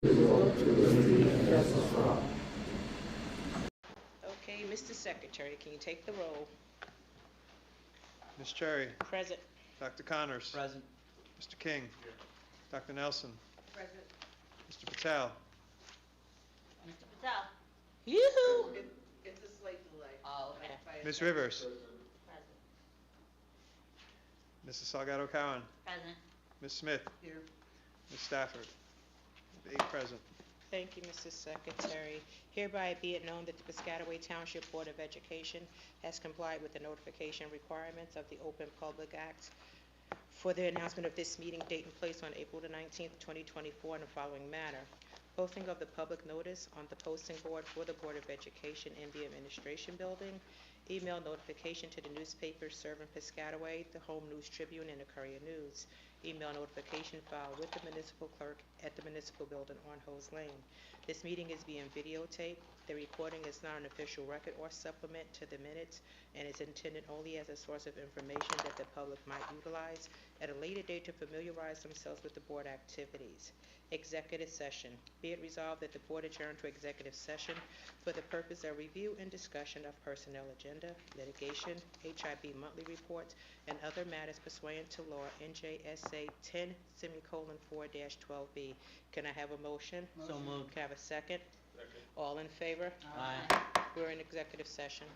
Okay, Mr. Secretary, can you take the roll? Ms. Cherry, Present. Dr. Connors, Present. Mr. King, Dr. Nelson, Present. Mr. Patel, Mr. Patel. Yoo-hoo! It's a slight delay. Oh, okay. Ms. Rivers, Present. Mrs. Salgado Cowan, Present. Ms. Smith, Here. Ms. Stafford. 8 present. Thank you, Mrs. Secretary. Hereby be it known that the Piscataway Township Board of Education has complied with the notification requirements of the Open Public Act for the announcement of this meeting date and place on April the 19th, 2024 in the following manner. Posting of the public notice on the posting board for the Board of Education in the Administration Building. Email notification to the newspapers serving Piscataway, the Home News Tribune, and the Courier News. Email notification filed with the municipal clerk at the municipal building on Hose Lane. This meeting is being videotaped. The recording is not an official record or supplement to the minutes and is intended only as a source of information that the public might utilize at a later date to familiarize themselves with the board activities. Executive session. Be it resolved that the board adjourn to executive session for the purpose of review and discussion of personnel agenda, litigation, HIB monthly reports, and other matters pursuant to law NJSA 10:4-12B. Can I have a motion? So moved. Can I have a second? All in favor? Aye. We're in executive session.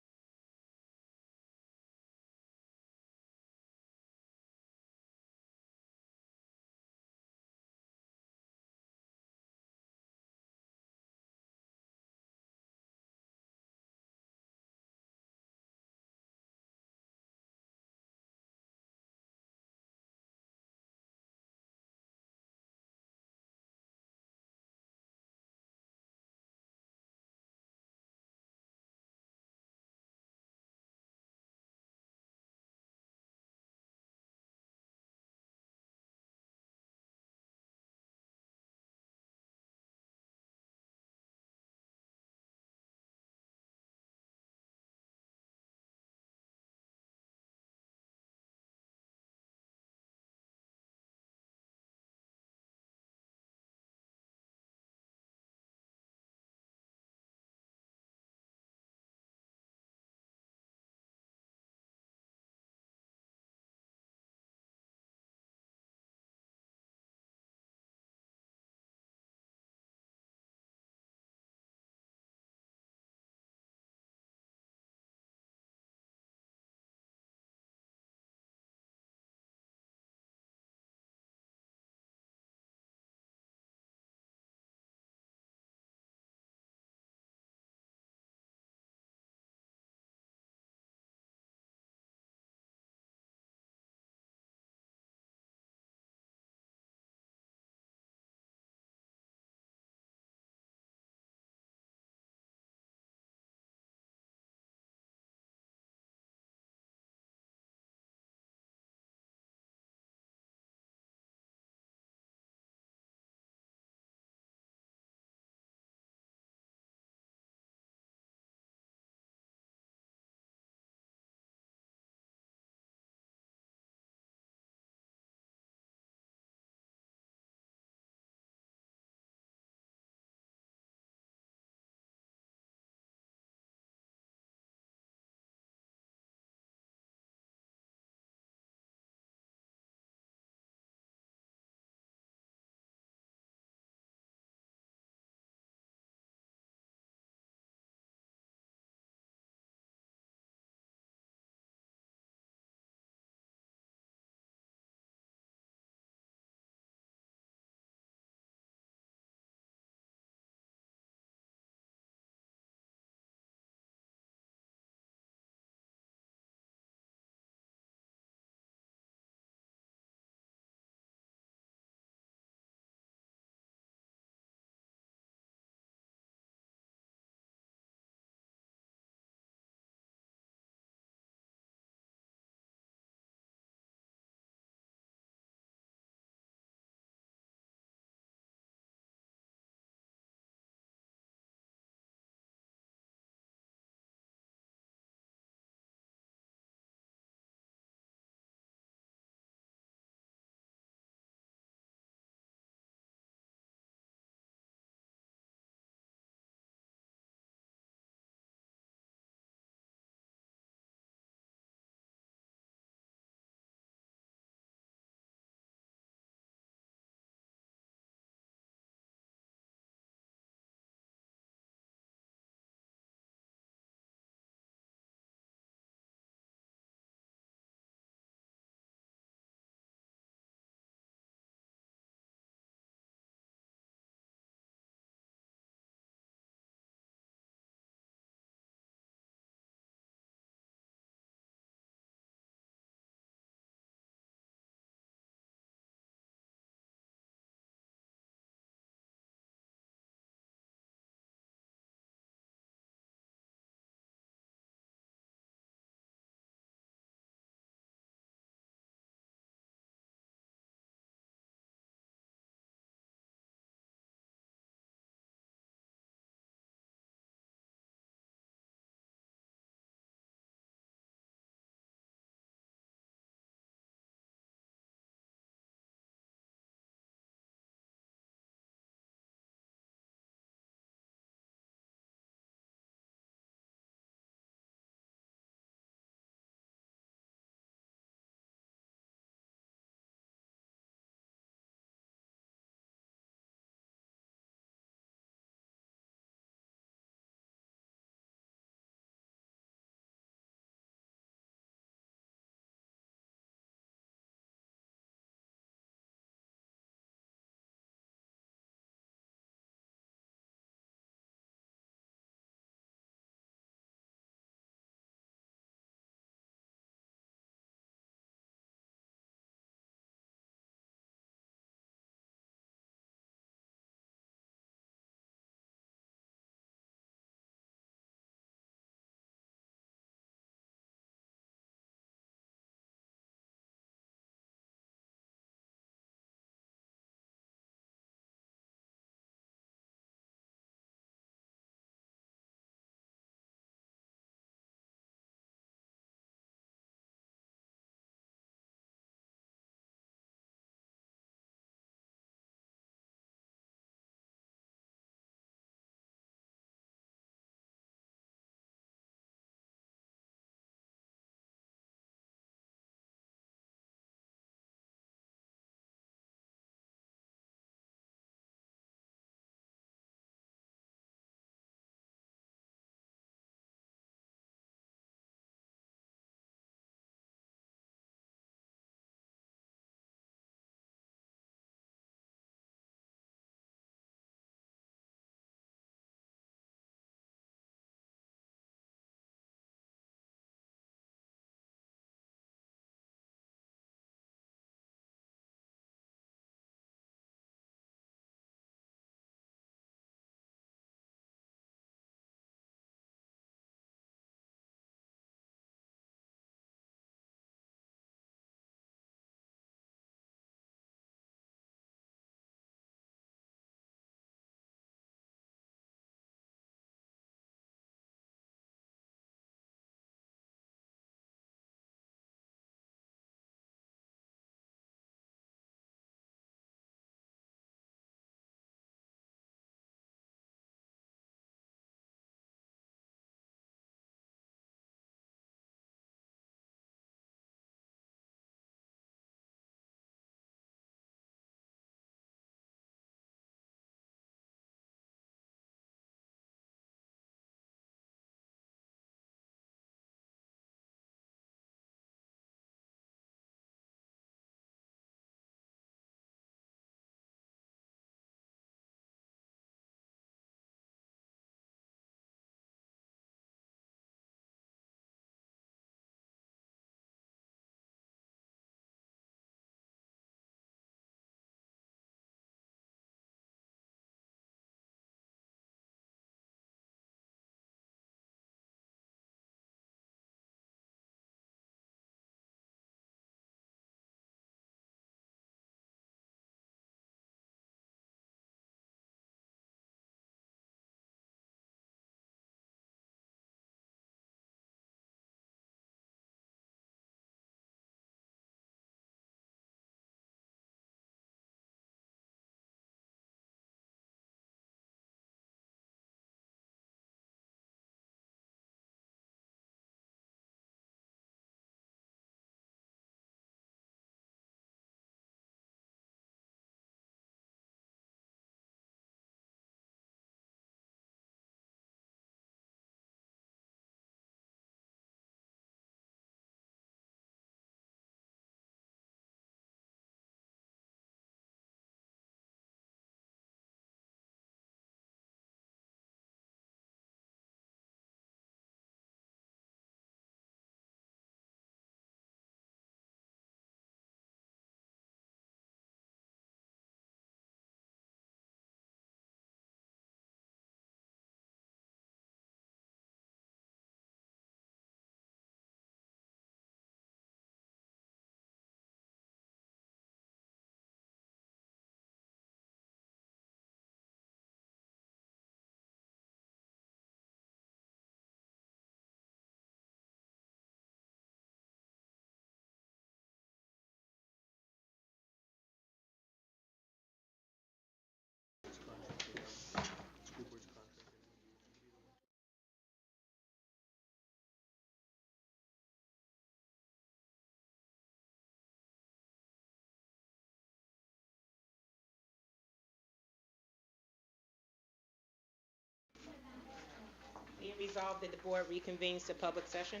resolved that the board reconvenes to public session.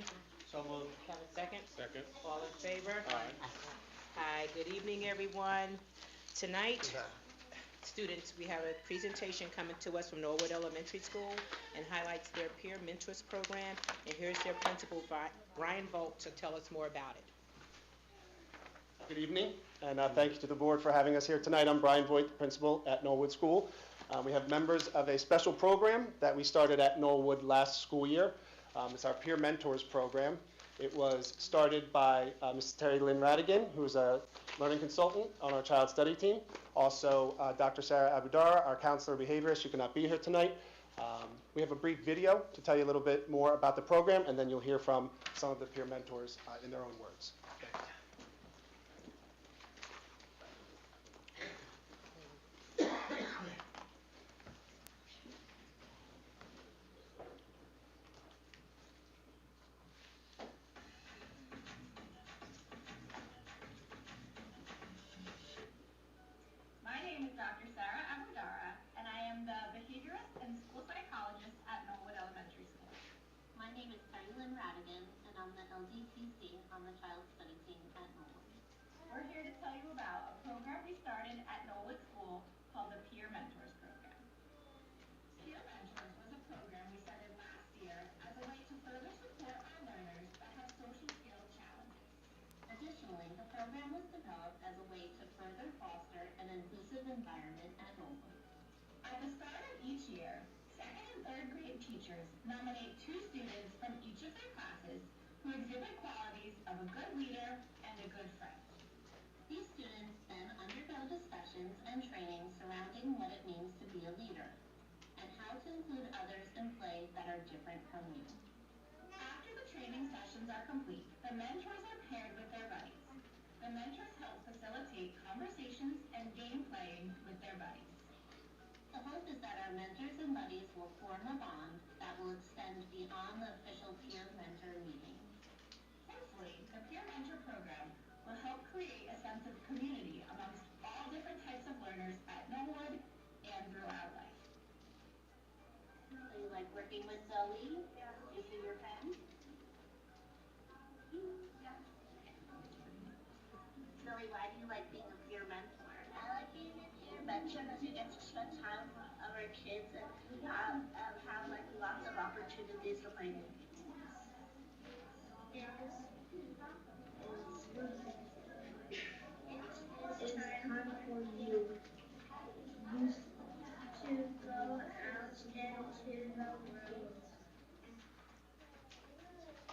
So moved. Have a second? Second. All in favor? Aye. Hi, good evening, everyone. Tonight, students, we have a presentation coming to us from Norwood Elementary School and highlights their peer mentors program. And here's their principal, Brian Volt, to tell us more about it. Good evening, and thank you to the board for having us here tonight. I'm Brian Voigt, principal at Norwood School. We have members of a special program that we started at Norwood last school year. It's our Peer Mentors program. It was started by Mrs. Terry Lynn Radigan, who's a learning consultant on our child study team. Also, Dr. Sarah Abudara, our counselor behaviorist. She could not be here tonight. We have a brief video to tell you a little bit more about the program, and then you'll hear from some of the peer mentors in their own words. My name is Dr. Sarah Abudara, and I am the behaviorist and school psychologist at Norwood Elementary School. My name is Terry Lynn Radigan, and I'm the LDCC on the child study team at Norwood. We're here to tell you about a program we started at Norwood School called the Peer Mentors Program. Peer Mentors was a program we started last year as a way to further support our learners that have social skill challenges. Additionally, the program was developed as a way to further foster an inclusive environment at Norwood. At the start of each year, second and third grade teachers nominate 2 students from each of their classes who exhibit qualities of a good leader and a good friend. These students then undergo discussions and training surrounding what it means to be a leader and how to include others in play that are different from you. After the training sessions are complete, the mentors are paired with their buddies. The mentors help facilitate conversations and game playing with their buddies. The hope is that our mentors and buddies will form a bond that will extend beyond the official peer mentor meeting. Hopefully, the peer mentor program will help create a sense of community amongst all different types of learners at Norwood and throughout life. So you like working with Zoe? Using your pen? Zoe, why do you like being a peer mentor? I like being a peer mentor because we get to spend time with our kids and have like lots of opportunities to play with people. It's time for you to go out into the world.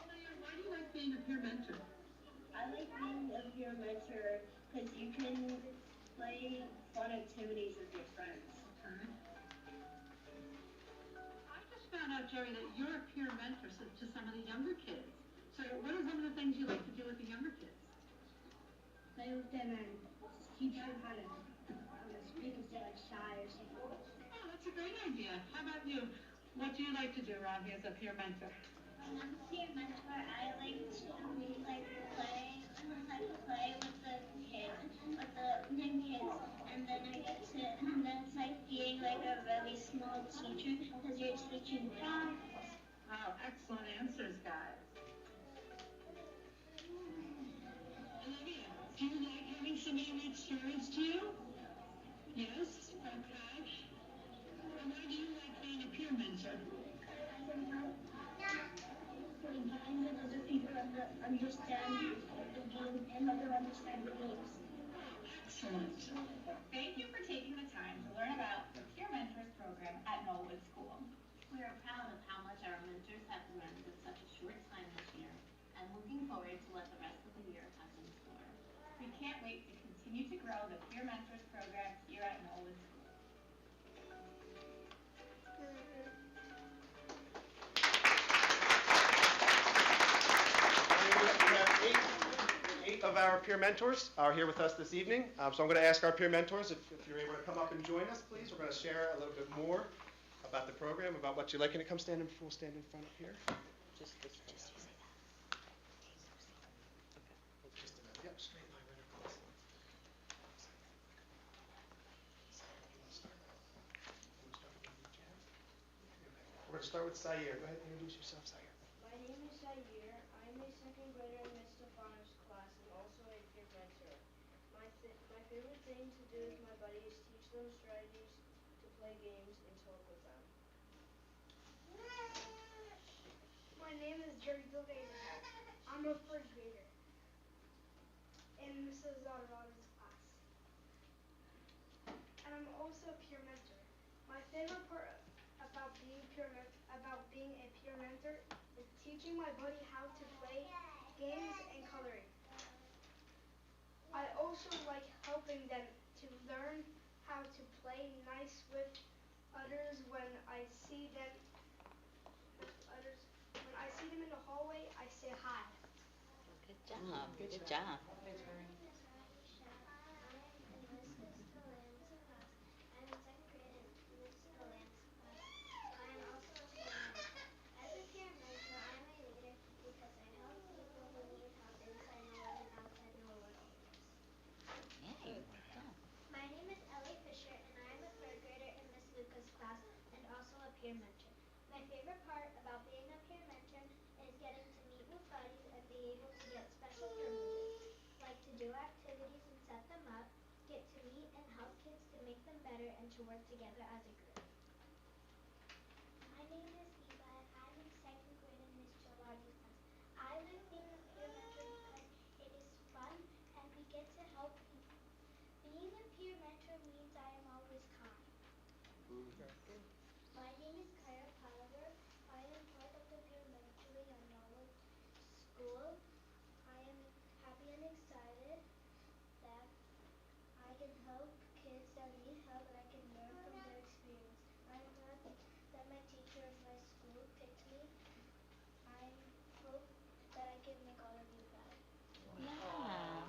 Why do you like being a peer mentor? I like being a peer mentor because you can play fun activities with your friends. I just found out, Jerry, that you're a peer mentor to some of the younger kids. So what are some of the things you like to do with the younger kids? Play with them and teach them how to speak instead of shy or something. Oh, that's a great idea. How about you? What do you like to do, Ravi, as a peer mentor? When I'm a peer mentor, I like to play with the kids, with the young kids, and then it's like being like a really small teacher because you're teaching them. Wow, excellent answers, guys. Olivia, do you like having somebody next to you? Yes? Okay. And why do you like being a peer mentor? Behind the other people understand the game and let them understand the games. Excellent. Thank you for taking the time to learn about the Peer Mentors program at Norwood School. We are proud of how much our mentors have learned in such a short time this year and looking forward to what the rest of the year has in store. We can't wait to continue to grow the Peer Mentors program here at Norwood School. We have eight of our peer mentors are here with us this evening. So I'm going to ask our peer mentors if you're able to come up and join us, please. We're going to share a little bit more about the program, about what you like. Can you come stand in, we'll stand in front up here? Just this one. Just a minute. Yep, straight line right across. We're going to start with Zaire. Go ahead and introduce yourself, Zaire. My name is Zaire. I'm a second grader in Ms. Stefano's class and also a peer mentor. My favorite thing to do with my buddies is teach them strategies to play games and talk with them. My name is Jerry Delaney. I'm a first grader in Mrs. Zadorado's class. And I'm also a peer mentor. My favorite part about being a peer mentor is teaching my buddy how to play games and coloring. I also like helping them to learn how to play nice with others when I see them in the hallway, I say hi. Good job. Good job. As a peer mentor, I'm a leader because I help people who need help inside Norwood and outside Norwood always. Yeah, good job. My name is Ellie Fisher and I am a third grader in Miss Luca's class and also a peer mentor. My favorite part about being a peer mentor is getting to meet new buddies and be able to get special privileges, like to do activities and set them up, get to meet and help kids to make them better and to work together as a group. My name is Eva and I'm in second grade in Miss Gelati's class. I like being a peer mentor because it is fun and we get to help people. Being a peer mentor means I am always kind. My name is Kyra Palliver. I am part of the peer mentoring at Norwood School. I am happy and excited that I can help kids that need help and I can learn from their experience. I'm glad that my teacher of my school picked me. I hope that I can make all of you proud. Yeah.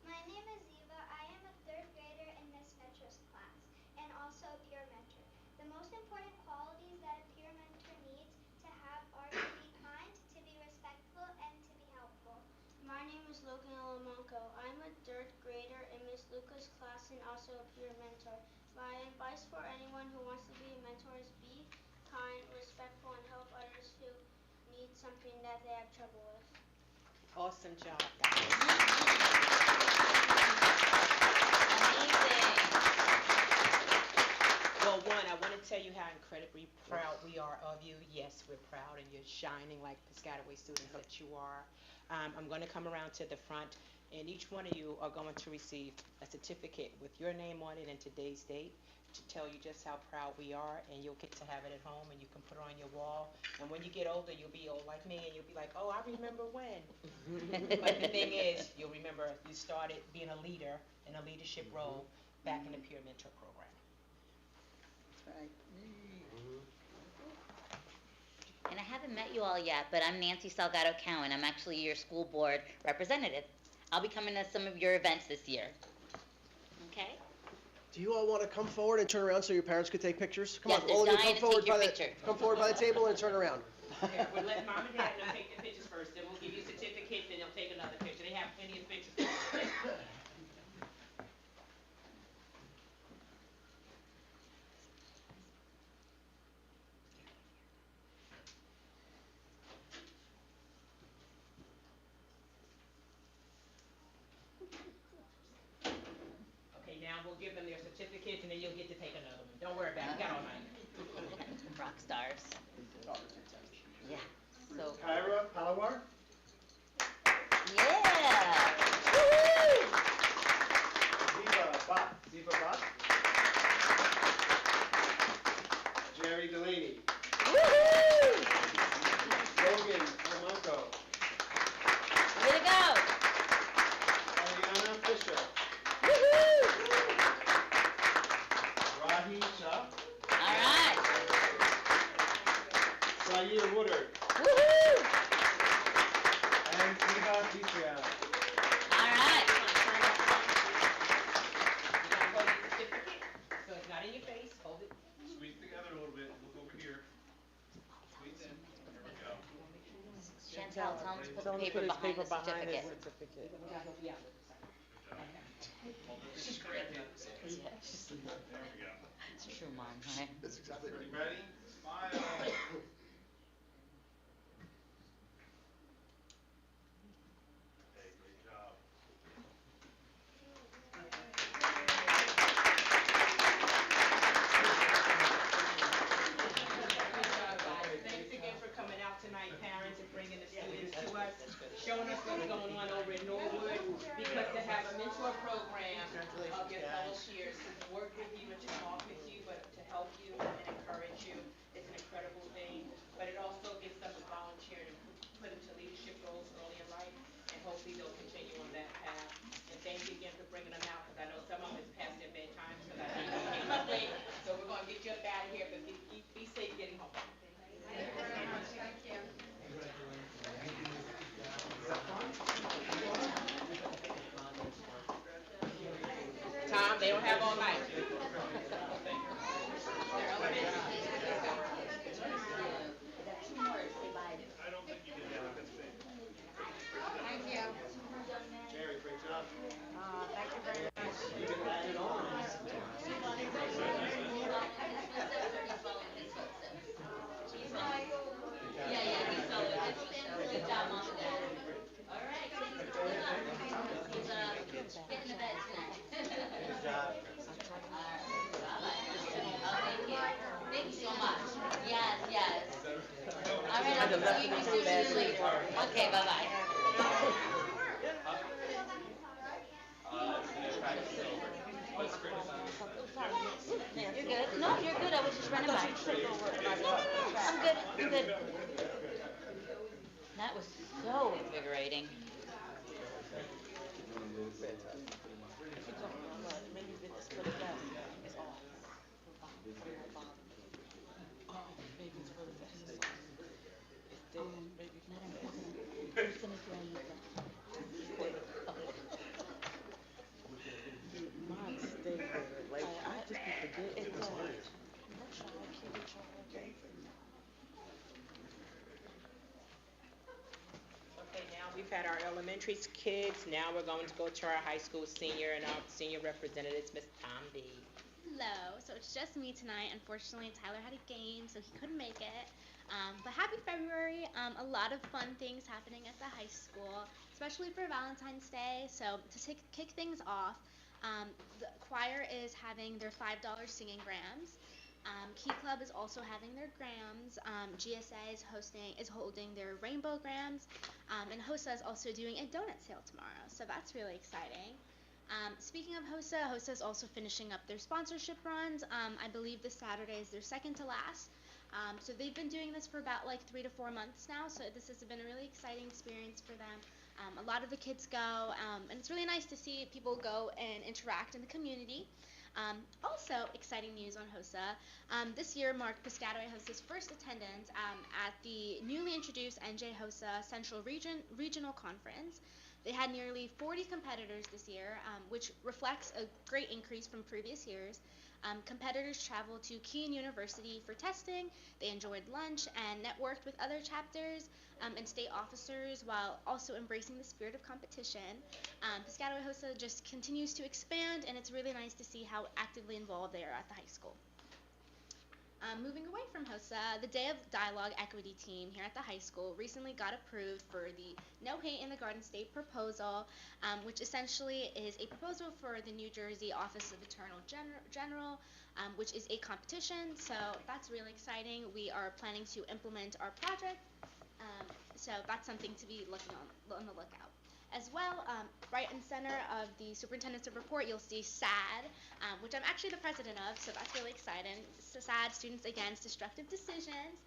My name is Eva. I am a third grader in Miss Metra's class and also a peer mentor. The most important qualities that a peer mentor needs to have are to be kind, to be respectful, and to be helpful. My name is Logan Alamanco. I'm a third grader in Miss Luca's class and also a peer mentor. My advice for anyone who wants to be a mentor is be kind, respectful, and help others who need something that they have trouble with. Awesome job, guys. Well, one, I want to tell you how incredibly proud we are of you. Yes, we're proud, and you're shining like Piscataway students that you are. I'm going to come around to the front, and each one of you are going to receive a certificate with your name on it and today's date to tell you just how proud we are, and you'll get to have it at home, and you can put it on your wall. And when you get older, you'll be old like me, and you'll be like, oh, I remember when. But the thing is, you'll remember you started being a leader in a leadership role back in the peer mentor program. And I haven't met you all yet, but I'm Nancy Salgado Cowan. I'm actually your school board representative. I'll be coming to some of your events this year. Okay? Do you all want to come forward and turn around so your parents could take pictures? Come Yes, on, they're all of you dying come to forward take your by the picture. come forward by the table and turn around. Okay, we'll let mom and dad take the pictures first, then we'll give you a certificate, then they'll take another picture. They have plenty of pictures. Okay, now we'll give them their certificates and then you'll get to take another one. Don't worry about it, we got all night. Rock stars. Yeah. So. Kyra Palawar. Yeah. Ziva Bott. Jerry Delaney. Logan Alamanco. Way to go. Ariana Fisher. Rahi Shah. All right. Zaire Woodard. Woohoo. And Eva Vitriana. All right. You gotta hold your certificate, so it's not in your face, hold it. Squeeze together a little bit, look over here. Squeeze in, there we go. Chantel, tell him to put the paper behind the certificate. Yeah. This is great. There we go. It's true, Mom, right? That's exactly right. Ready? Smile. mentor program of your fellow peers to work with you and to talk with you, but to help you and encourage you. It's an incredible thing, but it also gets them to volunteer and put into leadership roles early in life, and hopefully they'll continue on that path. And thank you again for bringing them out, because I know some of them is past their bedtime, because I know you came up late, so we're gonna get you up out of here, but be safe getting home. Tom, they don't have all night. Jerry, great job. Good job, Mom and Dad. All right, so he's going up. He's getting to bed tonight. Good job. All right, bye-bye. Oh, thank you. Thank you so much. Yes, yes. All right, I'll see you later. Okay, bye-bye. You're good. No, you're good. I was just running by. I'm good. I'm good. That was so invigorating. Okay, now we've had our elementary kids, now we're going to go to our high school senior, and our senior representative is Ms. Tom B. Hello. So it's just me tonight. Unfortunately, Tyler had a game, so he couldn't make it. But happy February. A lot of fun things happening at the high school, especially for Valentine's Day. So to kick things off, the choir is having their $5 singing grams. Key Club is also having their grams. GSA is holding their rainbow grams, and HOSA is also doing a donut sale tomorrow. So that's really exciting. Speaking of HOSA, HOSA is also finishing up their sponsorship runs. I believe this Saturday is their second to last. So they've been doing this for about like 3 to 4 months now. So this has been a really exciting experience for them. A lot of the kids go, and it's really nice to see people go and interact in the community. Also, exciting news on HOSA. This year marked Piscataway HOSA's first attendance at the newly introduced NJ HOSA Central Regional Conference. They had nearly 40 competitors this year, which reflects a great increase from previous years. Competitors traveled to Keene University for testing. They enjoyed lunch and networked with other chapters and state officers while also embracing the spirit of competition. Piscataway HOSA just continues to expand, and it's really nice to see how actively involved they are at the high school. Moving away from HOSA, the Day of Dialogue Equity team here at the high school recently got approved for the No Hate in the Garden State proposal, which essentially is a proposal for the New Jersey Office of Attorney General, which is a competition. So that's really exciting. We are planning to implement our project, so that's something to be on the lookout. As well, right in center of the superintendent's report, you'll see SAD, which I'm actually the president of, so that's really exciting. So SAD, Students Against Destructive Decisions,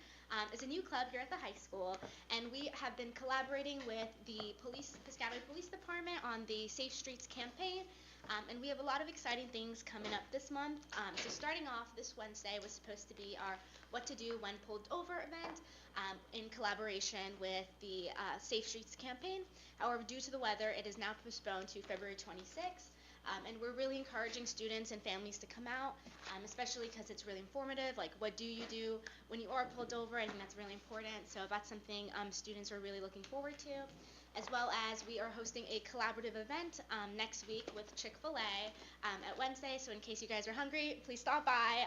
is a new club here at the high school, and we have been collaborating with the Piscataway Police Department on the Safe Streets campaign, and we have a lot of exciting things coming up this month. So starting off this Wednesday was supposed to be our What to Do When Pulled Over event, in collaboration with the Safe Streets campaign. However, due to the weather, it is now postponed to February 26th, and we're really encouraging students and families to come out, especially because it's really informative, like what do you do when you are pulled over. I think that's really important, so that's something students are really looking forward to. As well as we are hosting a collaborative event next week with Chick-fil-A at Wednesday, so in case you guys are hungry, please stop by.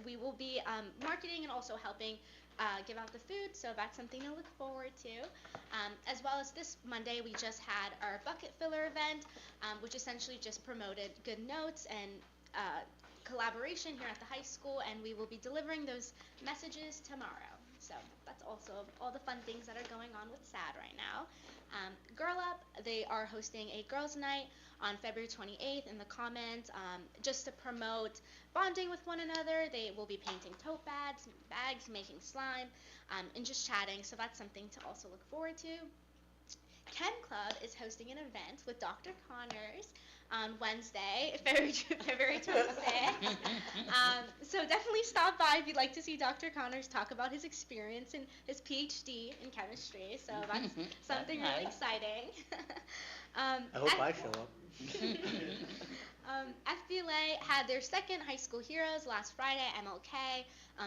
We will be marketing and also helping give out the food, so that's something to look forward to. As well as this Monday, we just had our bucket filler event, which essentially just promoted good notes and collaboration here at the high school, and we will be delivering those messages tomorrow. So that's also all the fun things that are going on with SAD right now. Girl Up, they are hosting a girls' night on February 28th in the Commons, just to promote bonding with one another. They will be painting tote bags, making slime, and just chatting. So that's something to also look forward to. Chem Club is hosting an event with Dr. Connors on Wednesday, February 26th. So definitely stop by if you'd like to see Dr. Connors talk about his experience and his PhD in chemistry. So that's something really exciting. I hope I show up. FBLA had their second High School Heroes last Friday at MLK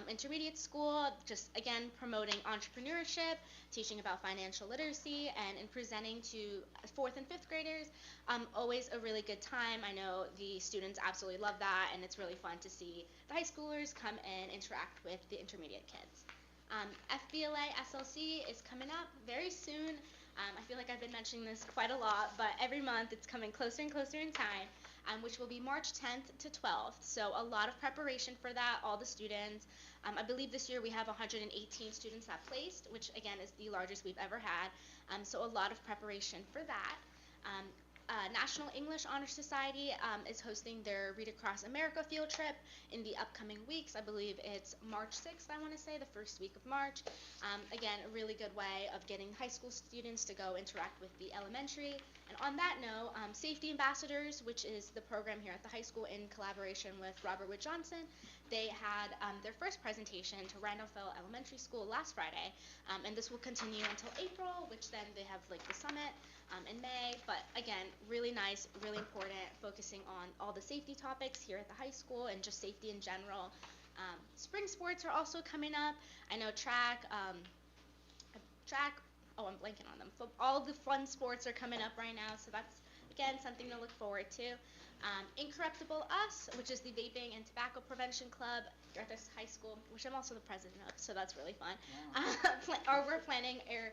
Intermediate School, just again promoting entrepreneurship, teaching about financial literacy, and presenting to 4th and 5th graders. Always a really good time. I know the students absolutely love that, and it's really fun to see the high schoolers come and interact with the intermediate kids. FBLA SLC is coming up very soon. I feel like I've been mentioning this quite a lot, but every month it's coming closer and closer in time, which will be March 10th to 12th. So a lot of preparation for that, all the students. I believe this year we have 118 students that placed, which again is the largest we've ever had. So a lot of preparation for that. National English Honor Society is hosting their Read Across America field trip in the upcoming weeks. I believe it's March 6th, I want to say, the first week of March. Again, a really good way of getting high school students to go interact with the elementary. And on that note, Safety Ambassadors, which is the program here at the high school in collaboration with Robert Wood Johnson, they had their first presentation to Randolphville Elementary School last Friday, and this will continue until April, which then they have like the summit in May. But again, really nice, really important, focusing on all the safety topics here at the high school and just safety in general. Spring sports are also coming up. I know track, oh, I'm blanking on them. So all the fun sports are coming up right now, so that's, again, something to look forward to. Incorruptible Us, which is the vaping and tobacco prevention club here at this high school, which I'm also the president of, so that's really fun. We're planning our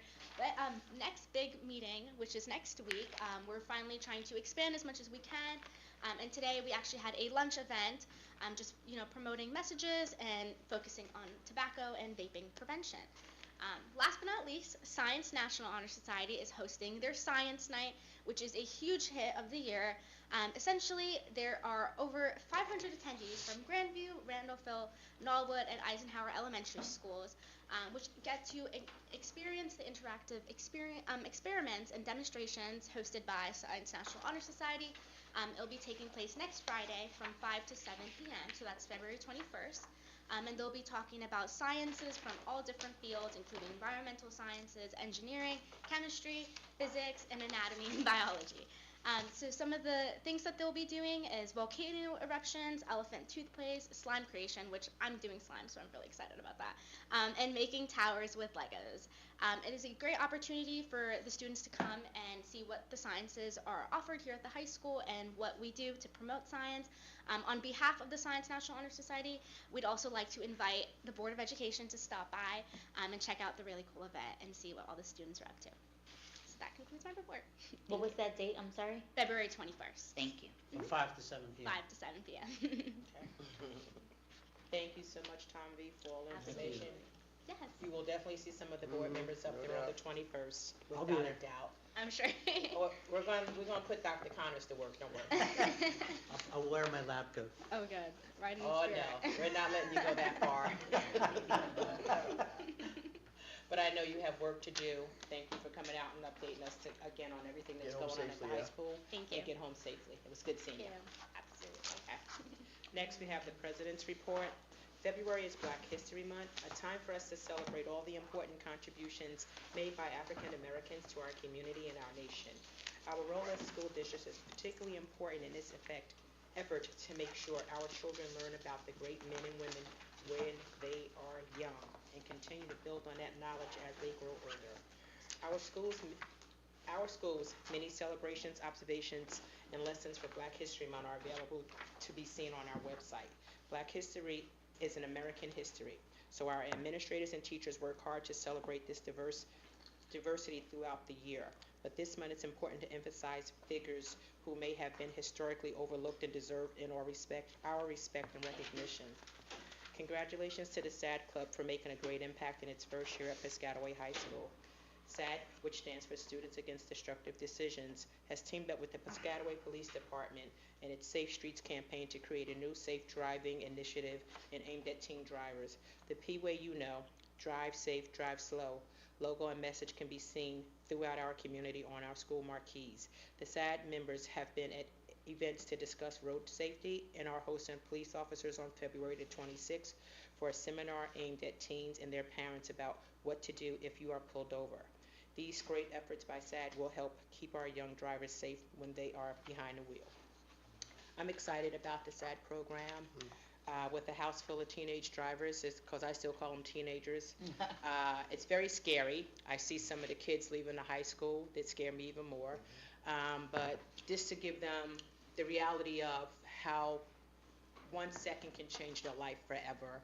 next big meeting, which is next week. We're finally trying to expand as much as we can, and today we actually had a lunch event, just promoting messages and focusing on tobacco and vaping prevention. Last but not least, Science National Honor Society is hosting their Science Night, which is a huge hit of the year. Essentially, there are over 500 attendees from Grandview, Randolphville, Norwood, and Eisenhower elementary schools, which get to experience the interactive experiments and demonstrations hosted by Science National Honor Society. It'll be taking place next Friday from 5 to 7 p.m., so that's February 21st. And they'll be talking about sciences from all different fields, including environmental sciences, engineering, chemistry, physics, and anatomy and biology. So some of the things that they'll be doing is volcano eruptions, elephant toothpaste, slime creation, which I'm doing slime, so I'm really excited about that, and making towers with Legos. It is a great opportunity for the students to come and see what the sciences are offered here at the high school and what we do to promote science. On behalf of the Science National Honor Society, we'd also like to invite the Board of Education to stop by and check out the really cool event and see what all the students are up to. So that concludes my report. What was that date? I'm sorry? February 21st. Thank you. From 5 to 7 p.m. 5 to 7 p.m. Thank you so much, Tom V, for all the information. Yes, You will definitely see some of the board members up there on the 21st, I'll be without there. a doubt. I'm sure. We're gonna put Dr. Connors to work, don't worry. I'll wear my lab coat. Oh, good. Right in the Oh, spirit. no, we're not letting you go that far. But I know you have work to do. Thank you for coming out and updating us again on everything that's Get home going on at the safely, high yeah. school. Thank you. And get home safely. It was good seeing you. Absolutely. Okay. Next, we have the President's Report. February is Black History Month, a time for us to celebrate all the important contributions made by African Americans to our community and our nation. Our role as school districts is particularly important in this effort to make sure our children learn about the great men and women when they are young and continue to build on that knowledge as they grow older. Our schools, many celebrations, observations, and lessons for Black History Month are available to be seen on our website. Black history is an American history, so our administrators and teachers work hard to celebrate this diversity throughout the year. But this month it's important to emphasize figures who may have been historically overlooked and deserve our respect and recognition. Congratulations to the SAD Club for making a great impact in its first year at Piscataway High School. SAD, which stands for Students Against Destructive Decisions, has teamed up with the Piscataway Police Department and its Safe Streets campaign to create a new safe driving initiative and aimed at teen drivers. The P-Way You Know, Drive Safe, Drive Slow logo and message can be seen throughout our community on our school marquees. The SAD members have been at events to discuss road safety and are hosting police officers on February the 26th for a seminar aimed at teens and their parents about what to do if you are pulled over. These great efforts by SAD will help keep our young drivers safe when they are behind the wheel. I'm excited about the SAD program. With a house full of teenage drivers, because I still call them teenagers. It's very scary. I see some of the kids leaving the high school that scare me even more. But just to give them the reality of how 1 second can change their life forever,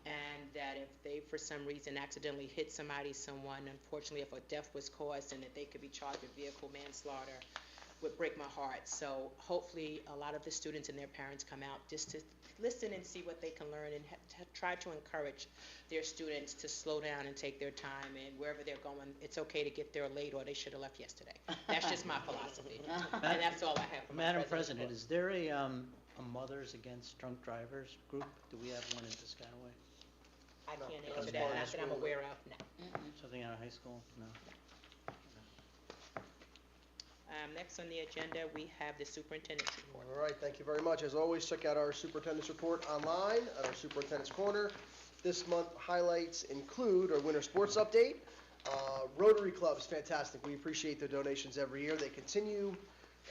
and that if they for some reason accidentally hit someone, unfortunately if a death was caused, and that they could be charged with vehicle manslaughter, would break my heart. So hopefully a lot of the students and their parents come out just to listen and see what they can learn, and try to encourage their students to slow down and take their time, and wherever they're going, it's okay to get there late, or they should have left yesterday. That's just my philosophy, and that's all I have for my Madam president's President, report. is there a Mothers Against Drunk Drivers group? Do we have one in Piscataway? I can't Because answer that, part of not the that I'm school- aware of, no. Something out of high school? No. Next on the agenda, we have the superintendent's report. All right, thank you very much. As always, check out our superintendent's report online at our superintendent's corner. This month highlights include our winter sports update. Rotary Club's fantastic. We appreciate their donations every year. They continue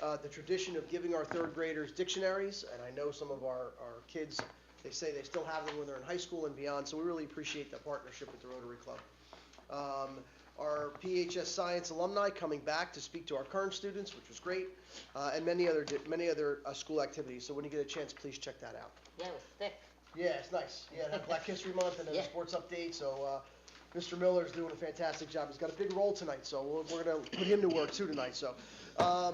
the tradition of giving our third graders dictionaries, and I know some of our kids, they say they still have them when they're in high school and beyond, so we really appreciate that partnership with the Rotary Club. Our PHS Science alumni coming back to speak to our current students, which was great, and many other school activities. So when you get a chance, please check that out. Yeah, it was thick. Yeah, it's nice. Yeah, and Black History Month and then Yeah. a sports update. So Mr. Miller's doing a fantastic job. He's got a big role tonight, so we're going to put him to work too tonight. So our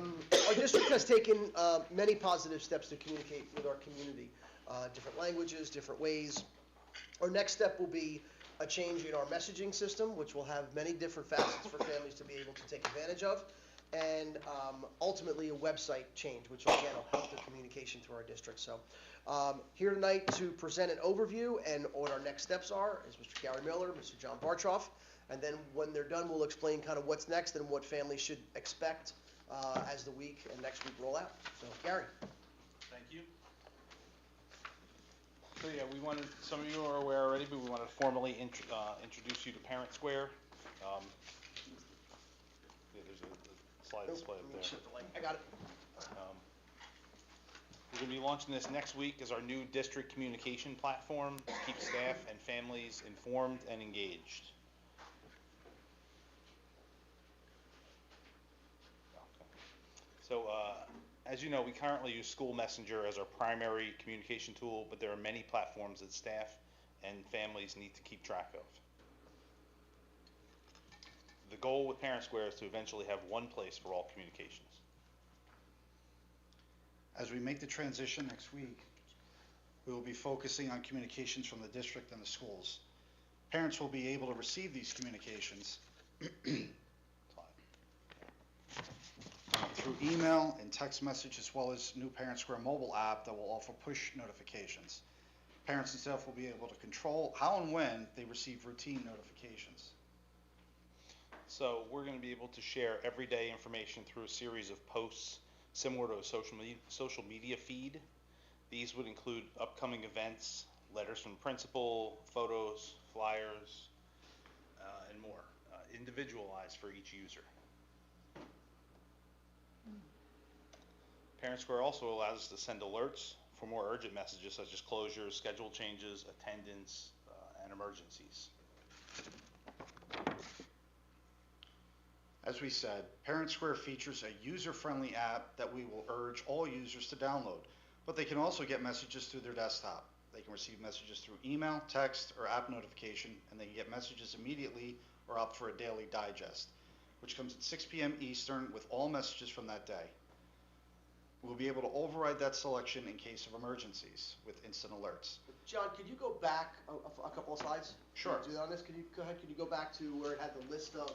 district has taken many positive steps to communicate with our community, different languages, different ways. Our next step will be a change in our messaging system, which will have many different facets for families to be able to take advantage of, and ultimately a website change, which again will help the communication through our district. So here tonight to present an overview and what our next steps are is Mr. Gary Miller, Mr. John Bartroff, and then when they're done, we'll explain kind of what's next and what families should expect as the week and next week roll out. So Gary. Thank you. So yeah, some of you are aware already, but we wanted to formally introduce you to Parent Square. Yeah, there's a slide display up there. I got it. We're going to be launching this next week as our new district communication platform to keep staff and families informed and engaged. So, as you know, we currently use School Messenger as our primary communication tool, but there are many platforms that staff and families need to keep track of. The goal with Parent Square is to eventually have one place for all communications. As we make the transition next week, we will be focusing on communications from the district and the schools. Parents will be able to receive these communications through email and text message, as well as new Parent Square mobile app that will offer push notifications. Parents and staff will be able to control how and when they receive routine notifications. So we're going to be able to share everyday information through a series of posts similar to a social media feed. These would include upcoming events, letters from principal, photos, flyers, and more, individualized for each user. Parent Square also allows us to send alerts for more urgent messages such as closures, schedule changes, attendance, and emergencies. As we said, Parent Square features a user-friendly app that we will urge all users to download, but they can also get messages through their desktop. They can receive messages through email, text, or app notification, and they can get messages immediately or opt for a daily digest, which comes at 6 p.m. Eastern with all messages from that day. We'll be able to override that selection in case of emergencies with instant alerts. John, could you go back a couple of slides? Sure. Can you do that on this? Could you go ahead? Could you go back to where it had the list of?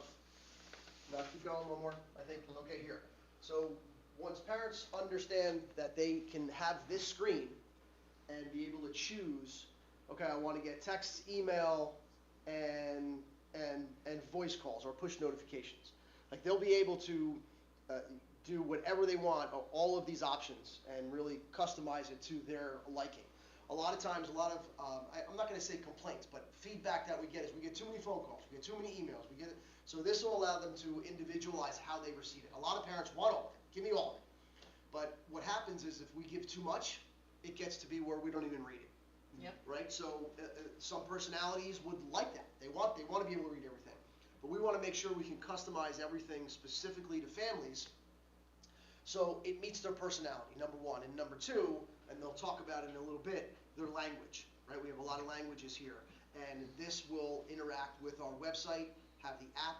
Now keep going one more. I think. Okay, here. So once parents understand that they can have this screen and be able to choose, okay, I want to get text, email, and voice calls or push notifications. Like they'll be able to do whatever they want, all of these options, and really customize it to their liking. A lot of times, I'm not going to say complaints, but feedback that we get is we get too many phone calls, we get too many emails, so this will allow them to individualize how they receive it. A lot of parents want all of it. Give me all of it. But what happens is if we give too much, it gets to be where we don't even read it. Yep. Right? So some personalities would like that. They want to be able to read everything. But we want to make sure we can customize everything specifically to families so it meets their personality, number one. And number two, and they'll talk about it in a little bit, their language. Right? We have a lot of languages here. And this will interact with our website, have the app,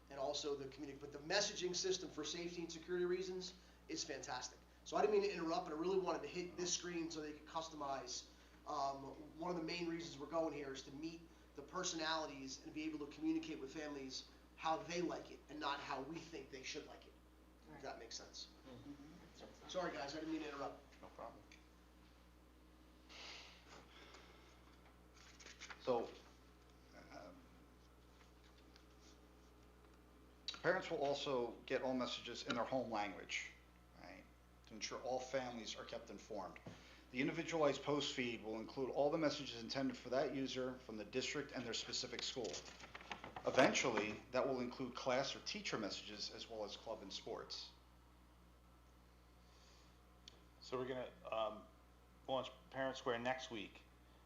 and also the community. But the messaging system for safety and security reasons is fantastic. So I didn't mean to interrupt, but I really wanted to hit this screen so they could customize. One of the main reasons we're going here is to meet the personalities and be able to communicate with families how they like it and not how we think they should like it. If that makes sense. Sorry guys, I didn't mean to interrupt. No problem. So, parents will also get all messages in their home language, right, to ensure all families are kept informed. The individualized post feed will include all the messages intended for that user from the district and their specific school. Eventually, that will include class or teacher messages as well as club and sports. So we're going to launch Parent Square next week,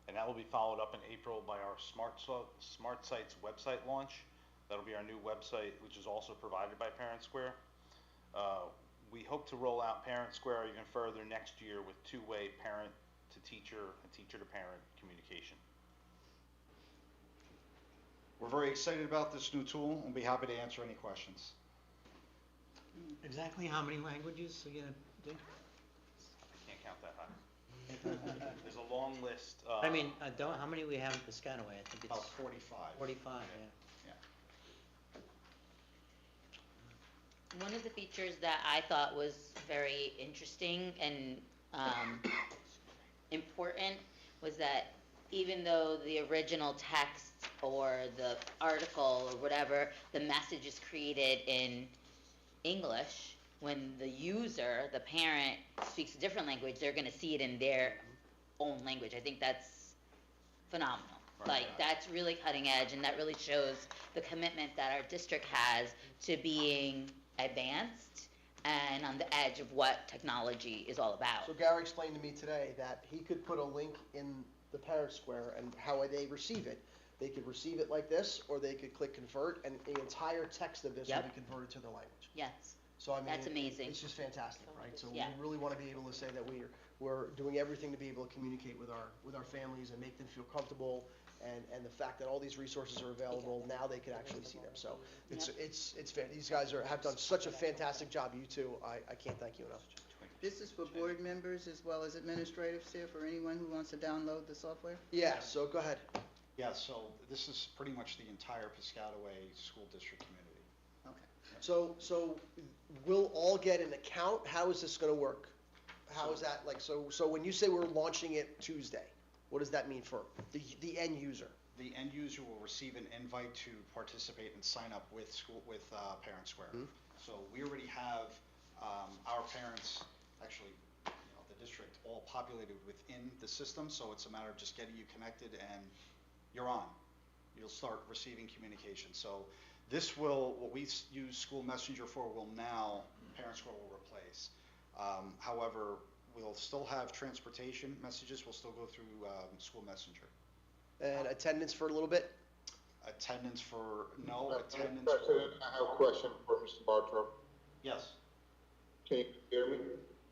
and that will be followed up in April by our Smart Sites website launch. That'll be our new website, which is also provided by Parent Square. We hope to roll out Parent Square even further next year with two-way parent to teacher and teacher to parent communication. We're very excited about this new tool and be happy to answer any questions. Exactly how many languages are you gonna do? I can't count that high. There's a long list. I mean, how many we have in Piscataway? I think it's About 45. 45, yeah. One of the features that I thought was very interesting and important was that even though the original text or the article or whatever, the message is created in English, when the user, the parent, speaks a different language, they're going to see it in their own language. I think that's phenomenal. Like, that's really cutting edge, and that really shows the commitment that our district has to being advanced and on the edge of what technology is all about. So Gary explained to me today that he could put a link in the Parent Square and how they receive it. They could receive it like this, or they could click convert, and the entire text of this will be converted to their language. Yes. So I mean, That's amazing. It's just fantastic, right? So Yeah. we really want to be able to say that we're doing everything to be able to communicate with our families and make them feel comfortable, and the fact that all these resources are available now, they can actually see them. So it's these guys have done such a fantastic job. You two, I can't thank you enough. This is for board members as well as administrative staff or anyone who wants to download the software? Yeah. So go ahead. Yeah, so this is pretty much the entire Piscataway School District community. Okay. So we'll all get an account. How is this going to work? How is that like? So when you say we're launching it Tuesday, what does that mean for the end user? The end user will receive an invite to participate and sign up with Parent Square. Mm-hmm. So we already have our parents, actually, the district, all populated within the system. So it's a matter of just getting you connected and you're on. You'll start receiving communication. So this will, what we use School Messenger for, will now Parent Square will replace. However, we'll still have transportation messages. We'll still go through School Messenger. And attendance for a little bit? Attendance for, President, I have a question for Mr. Bartram. Yes. Can you hear me?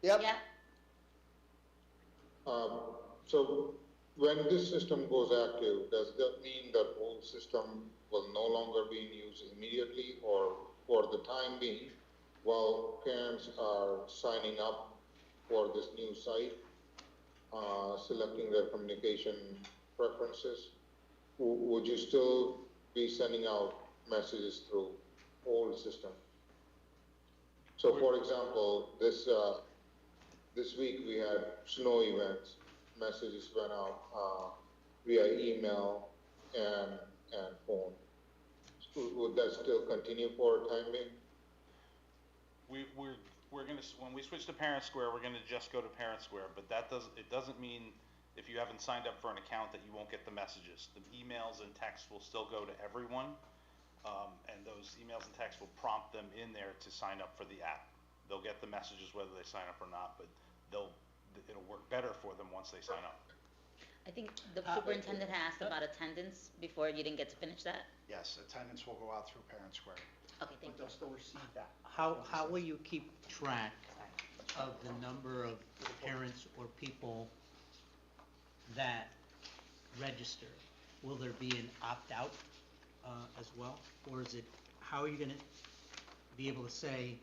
Yep. Yeah. So when this system goes active, does that mean that whole system will no longer be in use immediately, or for the time being, while parents are signing up for this new site, selecting their communication preferences, would you still be sending out messages through old system? So for example, this week we had snow events, messages went out via email and phone. Would that still continue for a time being? We're gonna, when we switch to Parent Square, we're gonna just go to Parent Square, but it doesn't mean if you haven't signed up for an account that you won't get the messages. The emails and texts will still go to everyone, and those emails and texts will prompt them in there to sign up for the app. They'll get the messages whether they sign up or not, but it'll work better for them once they sign up. I think the superintendent asked about attendance before. You didn't get to finish that? Yes, attendance will go out through Parent Square. Okay, thank you. They'll still receive that. How will you keep track of the number of parents or people that register? Will there be an opt-out as well? Or is it, how are you gonna be able to say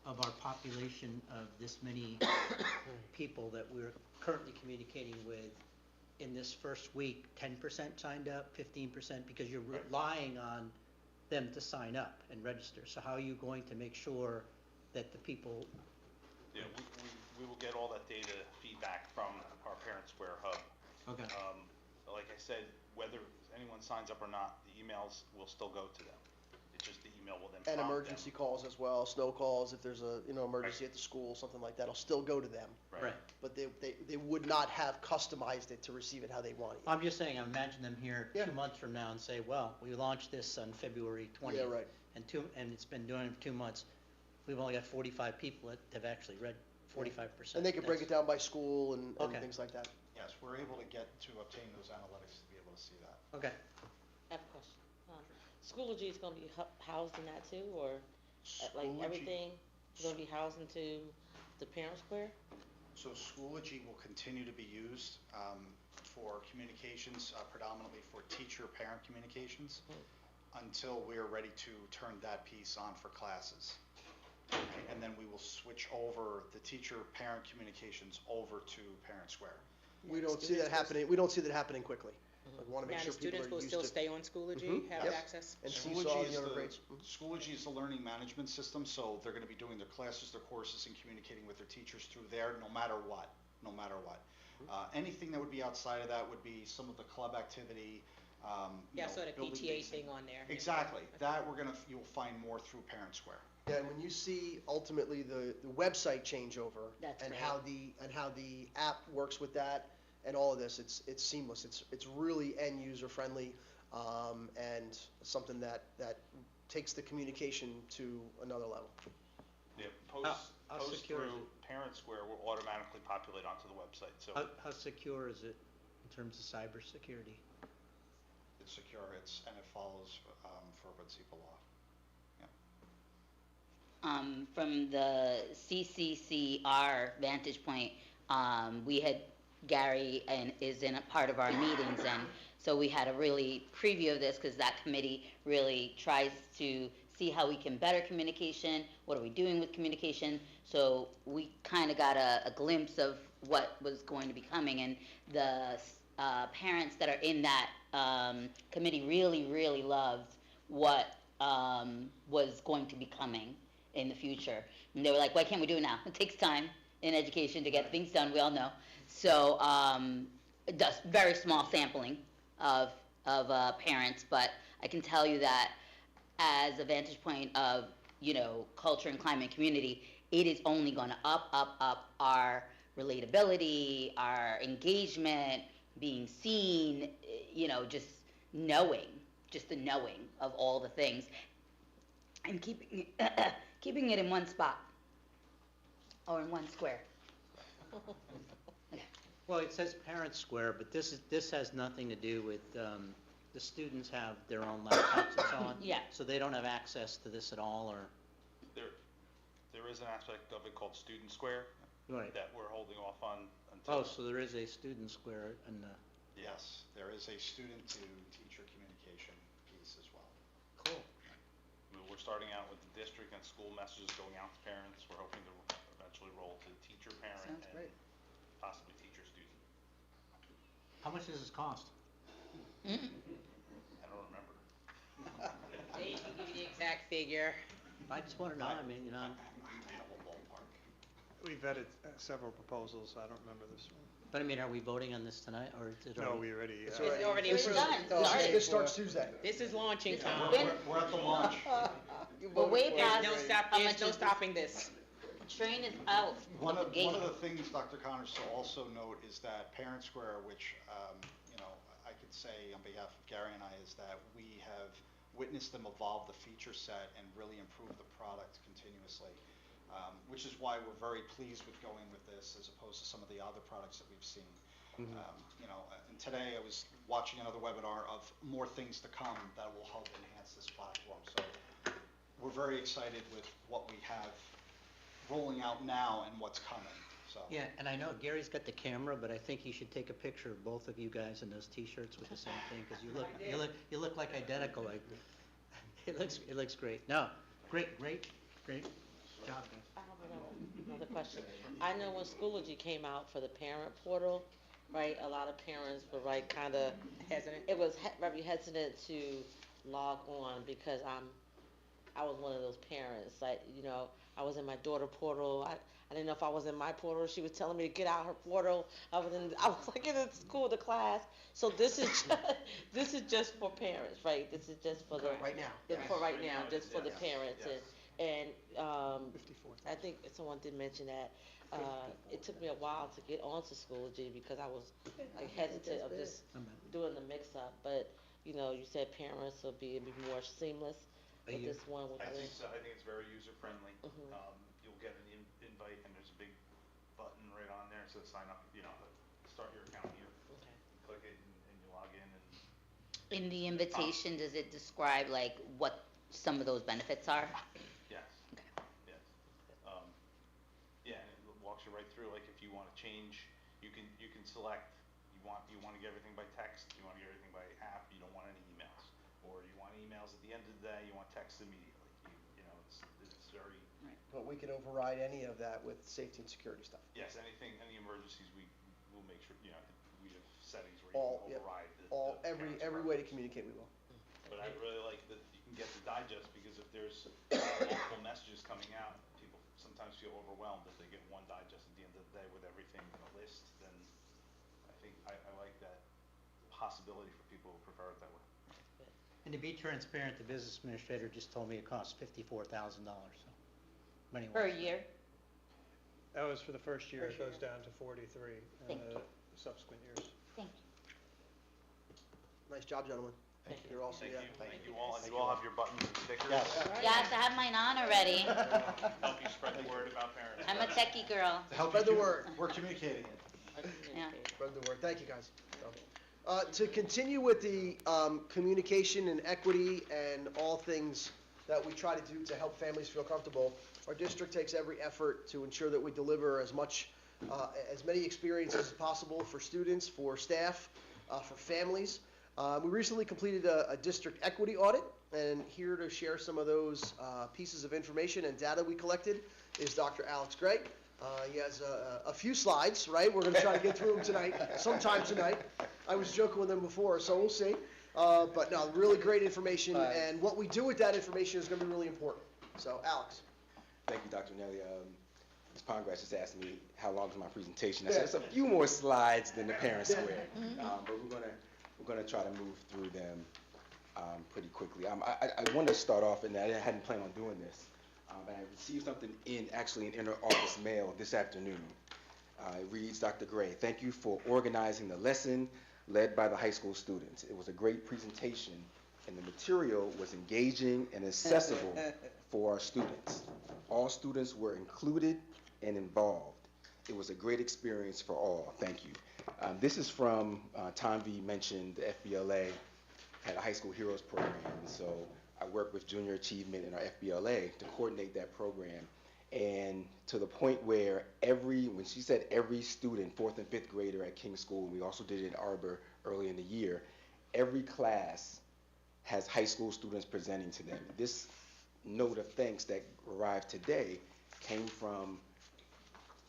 of our population of this many people that we're currently communicating with, in this first week, 10% signed up, 15%, because you're relying on them to sign up and register. So how are you going to make sure that the people? Yeah, we will get all that data feedback from our Parent Square hub. Okay. Like I said, whether anyone signs up or not, the emails will still go to them. It's just the email will then And prompt emergency them. calls as well, snow calls, if there's a, emergency at the school, something like that, it'll still go to them. Right. But they would not have customized it to receive it how they want it. I'm just saying, imagine them here Yeah. 2 months from now and say, well, we launched this on February 20th. Yeah, right. And it's been doing it for 2 months. We've only got 45 people that have actually read 45%. And they can break it down by school and Okay. things like that. Yes, we're able to obtain those analytics to be able to see that. Okay. I have a question. Schoology is gonna be housed in that too, or like Schoology- everything is gonna be housed into the Parent Square? So Schoology will continue to be used for communications, predominantly for teacher-parent communications, until we're ready to turn that piece on for classes. And then we will switch over the teacher-parent communications over to Parent Square. We don't see that happening, quickly. We want to make Now, sure the people are students will used still to. stay on Schoology, Mhm, have yep. access? And Schoology seesaw is the other the- grades. Schoology is the learning management system, so they're gonna be doing their classes, their courses, and communicating with their teachers through there, no matter what. Anything that would be outside of that would be some of the club activity, Yeah, I saw the building PTA basic- thing on there. Exactly, that you'll find more through Parent Square. Yeah, and when you see ultimately the website changeover That's and great. how the app works with that and all of this, it's seamless. It's really end user friendly, and something that takes the communication to another level. Yeah, How posts secure is through Parent Square will automatically populate onto the website, so. How secure is it in terms of cybersecurity? It's secure, and it follows FERPA law. From the CCCR vantage point, we had Gary and is in a part of our meetings, and so we had a really preview of this because that committee really tries to see how we can better communication, what are we doing with communication, so we kind of got a glimpse of what was going to be coming, and the parents that are in that committee really loved what was going to be coming in the future. And they were like, why can't we do it now? It takes time in education to get things done, we all know. So, just very small sampling of parents, but I can tell you that as a vantage point of, culture and climate and community, it is only gonna up our relatability, our engagement, being seen, just the knowing of all the things, and keeping it in one spot, or in one square. Well, it says Parent Square, but this has nothing to do with, the students have their own laptops and so on. Yeah. So they don't have access to this at all, or? There is an aspect of it called Student Square Right. that we're holding off on until. Oh, so there is a student square and, Yes, there is a student-to-teacher communication piece as well. cool. We're starting out with the district and school messages going out to parents. We're hoping to eventually roll to teacher, parent, Sounds and great. possibly teacher, student. How much does this cost? Mm. I don't remember. Dave can give you the exact figure. I just wanna know, I mean, you know, I know a ballpark. We vetted several proposals, I don't remember this one. but I mean, are we voting on this tonight, or is it No, already? we already, It's already this approved. is- Done. Started. This starts Tuesday. This is launching time. We're at the launch. You We're voted way for it. past- There's no stop, How there's much no is this? stopping this. Train is out One of of, the gate. one of the things, Dr. Connors, to also note is that Parent Square, which, you know, I could say on behalf of Gary and I, is that we have witnessed them evolve the feature set and really improve the product continuously, which is why we're very pleased with going with this as opposed to some of the other products that we've seen. You know, and today I was watching another webinar of more things to come that will help enhance this platform. So we're very excited with what we have rolling out now and what's coming, so. Yeah, and I know Gary's got the camera, but I think he should take a picture of both of you guys in those t-shirts with the same thing, because you look like identical, like, it looks great. No, great job, guys. I have another question. I know when Schoology came out for the parent portal, right, a lot of parents were like kinda Hesitant. it was very hesitant to log on because I was one of those parents, like, you know, I was in my daughter portal, I didn't know if I was in my portal, she was telling me to get out her portal, I was like in the school, the class, so this is this is just for parents, right, this is just for the. Right now. For right now, just for the Yes. parents, Yes. and, 54,000. I think someone did mention that, it took me a while to get onto Schoology because I was like hesitant of just doing the mix-up, but, you know, you said parents will be more seamless with this one with I the. think so, I think it's very user-friendly. Mhm. You'll get an invite and there's a big button right on there, so sign up, you know, start your account here. Okay. Click it and you log in and In the invitation, does it describe like what some of those benefits are? yes. Okay. Yes. Yeah, and it walks you right through, like if you wanna change, you can select, you wanna get everything by text, you wanna get everything by app, you don't want any emails. Or you want emails at the end of the day, you want text immediately, you know, it's very, But we can override any of that with safety and security stuff. yes, any emergencies, we will make sure, you know, we have settings where All, you yep, can override the. all, the every parent's way to preference. communicate, we will. But I really like that you can get the digest, because if there's multiple messages coming out, people sometimes feel overwhelmed if they get one digest at the end of the day with everything in a list, then I think, I like that possibility for people who prefer it that way. And to be transparent, the business administrator just told me it costs $54,000, so, many Per ways. year? that was for the first year, it First goes down to 43 in Thank the subsequent years. Thank Nice job, gentlemen. Thank You're also, Thank yeah. you, thank you all, and you all have your buttons and stickers. Yes. you. Yes, I have mine on already. Help you spread the word about parents. I'm a techie girl. To help Spread you the word. We're communicating it. Yeah. Spread the word. Thank you, guys. To continue with the communication and equity and all things that we try to do to help families feel comfortable, our district takes every effort to ensure that we deliver as many experiences as possible for students, for staff, for families. We recently completed a district equity audit, and here to share some of those pieces of information and data we collected is Dr. Alex Gray. He has a few slides, right? We're going to try to get through them tonight, sometime tonight. I was joking with him before, so we'll see. But no, really great information, and what we do with that information is going to be really important. So, Alex. Thank you, Dr. Nelly. Ms. Pongrass just asked me how long is my presentation. I said it's a few more slides than the Parent Square, but we're gonna try to move through them pretty quickly. I want to start off, and I hadn't planned on doing this, but I received something in inner office mail this afternoon. It reads, Dr. Gray, thank you for organizing the lesson led by the high school students. It was a great presentation, and the material was engaging and accessible for our students. All students were included and involved. It was a great experience for all. Thank you. This is from, Tanvi mentioned the FBLA had a high school heroes program, and so I work with junior achievement in our FBLA to coordinate that program. And to the point where when she said every student, 4th and 5th grader at King School, and we also did it in Arbor early in the year, every class has high school students presenting to them. This note of thanks that arrived today came from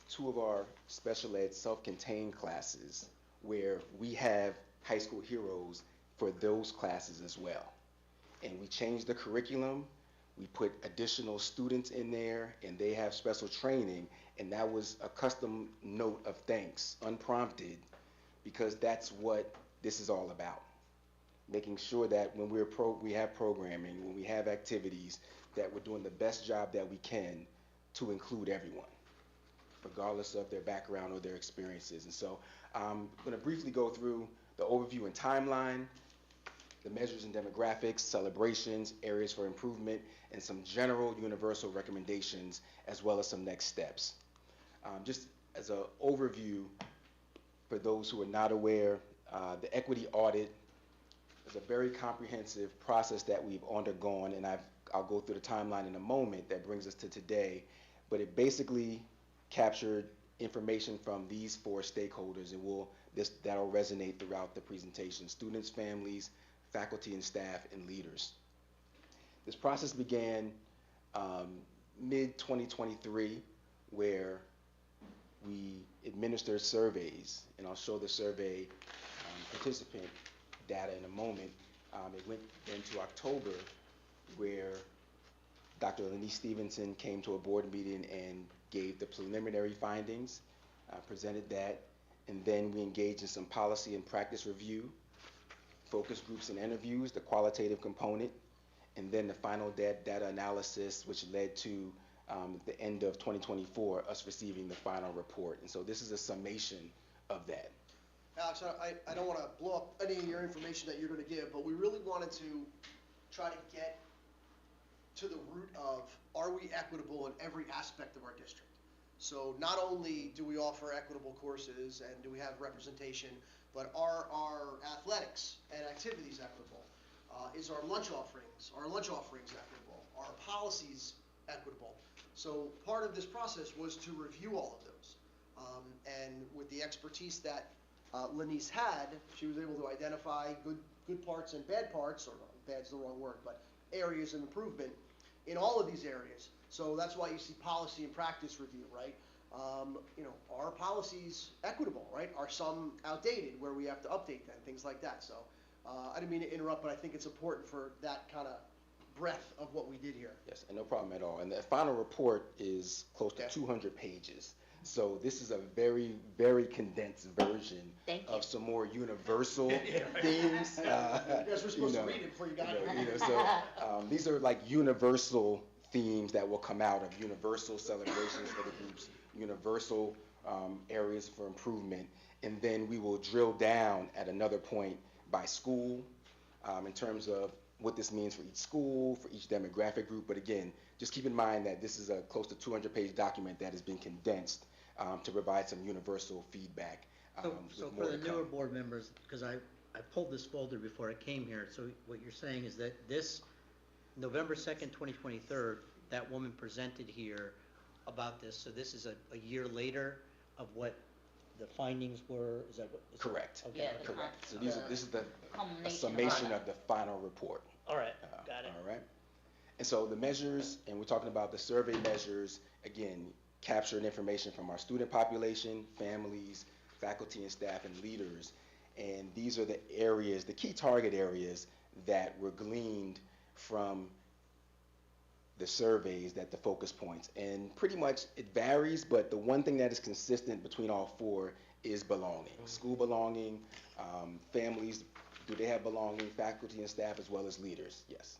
two of our special ed self-contained classes where we have high school heroes for those classes as well. And we changed the curriculum, we put additional students in there, and they have special training, and that was a custom note of thanks, unprompted, because that's what this is all about. Making sure that when we have programming, when we have activities, that we're doing the best job that we can to include everyone, regardless of their background or their experiences. And so I'm going to briefly go through the overview and timeline, the measures and demographics, celebrations, areas for improvement, and some general universal recommendations, as well as some next steps. Just as an overview, for those who are not aware, the equity audit is a very comprehensive process that we've undergone, and I'll go through the timeline in a moment that brings us to today, but it basically captured information from these four stakeholders, and that'll resonate throughout the presentation: students, families, faculty and staff, and leaders. This process began mid-2023, where we administered surveys, and I'll show the survey participant data in a moment. It went into October, where Dr. Lenise Stevenson came to a board meeting and gave the preliminary findings, presented that, and then we engaged in some policy and practice review, focus groups and interviews, the qualitative component, and then the final data analysis, which led to the end of 2024, us receiving the final report. And so this is a summation of that. Alex, I don't want to blow up any of your information that you're going to give, but we really wanted to try to get to the root of, are we equitable in every aspect of our district? So not only do we offer equitable courses and do we have representation, but are our athletics and activities equitable? Is our lunch offerings equitable? Are policies equitable? So part of this process was to review all of those. And with the expertise that Lenise had, she was able to identify good parts and bad parts, or bad's the wrong word, but areas of improvement in all of these areas. So that's why you see policy and practice review, right? Are policies equitable, right? Are some outdated where we have to update them, things like that. So I didn't mean to interrupt, but I think it's important for that kind of breadth of what we did here. Yes, and no problem at all. And the final report is close to 200 pages. So this is a very, very condensed version of some more universal themes. You guys were supposed to read it before you got here. So these are like universal themes that will come out of universal celebrations for the groups, universal areas for improvement, and then we will drill down at another point by school in terms of what this means for each school, for each demographic group. But again, just keep in mind that this is a close to 200-page document that has been condensed to provide some universal feedback. So for the newer board members, because I pulled this folder before I came here, so what you're saying is that this November 2nd, 2023, that woman presented here about this, so this is a year later of what the findings were, is that what? Correct. Okay. Yeah, Correct. So this is a culmination summation of the final report. All right, got it. All right. And so the measures, and we're talking about the survey measures, again, captured information from our student population, families, faculty and staff, and leaders. And these are the areas, the key target areas that were gleaned from the surveys, that the focus points. And pretty much it varies, but the one thing that is consistent between all four is belonging. School belonging, families, do they have belonging, faculty and staff, as well as leaders? Yes.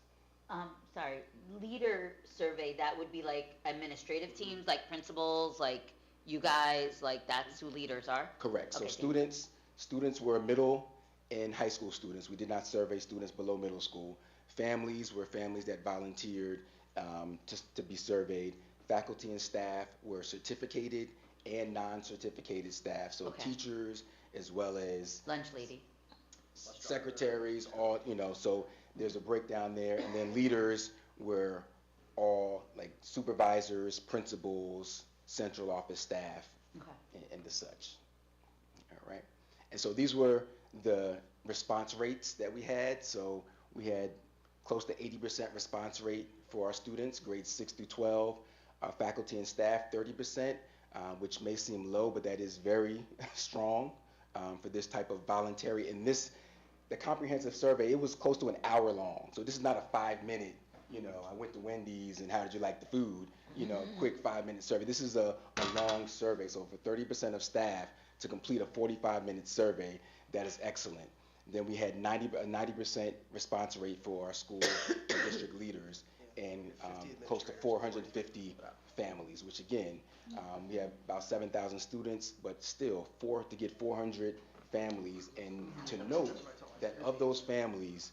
Sorry, leader survey, that would be like administrative teams, like principals, like you guys, like that's who leaders are? Correct. So Okay, students were middle and high school students. We did not survey students below middle school. Families were families that volunteered just to be surveyed. Faculty and staff were certificated and non-certificated staff. So Okay. teachers as well as lunch lady. secretaries, all, so there's a breakdown there. And then leaders were all like supervisors, principals, central office staff, Okay. and the such. All right. And so these were the response rates that we had. So we had close to 80% response rate for our students, grades 6 through 12. Our faculty and staff, 30%. which may seem low, but that is very strong for this type of voluntary. And the comprehensive survey, it was close to an hour long. So this is not a 5-minute, I went to Wendy's and how did you like the food, quick 5-minute survey. This is a long survey. So for 30% of staff to complete a 45-minute survey, that is excellent. Then we had a 90% response rate for our school and district leaders and close to 450 families, which again, we have about 7,000 students, but still to get 400 families, and to note that of those families,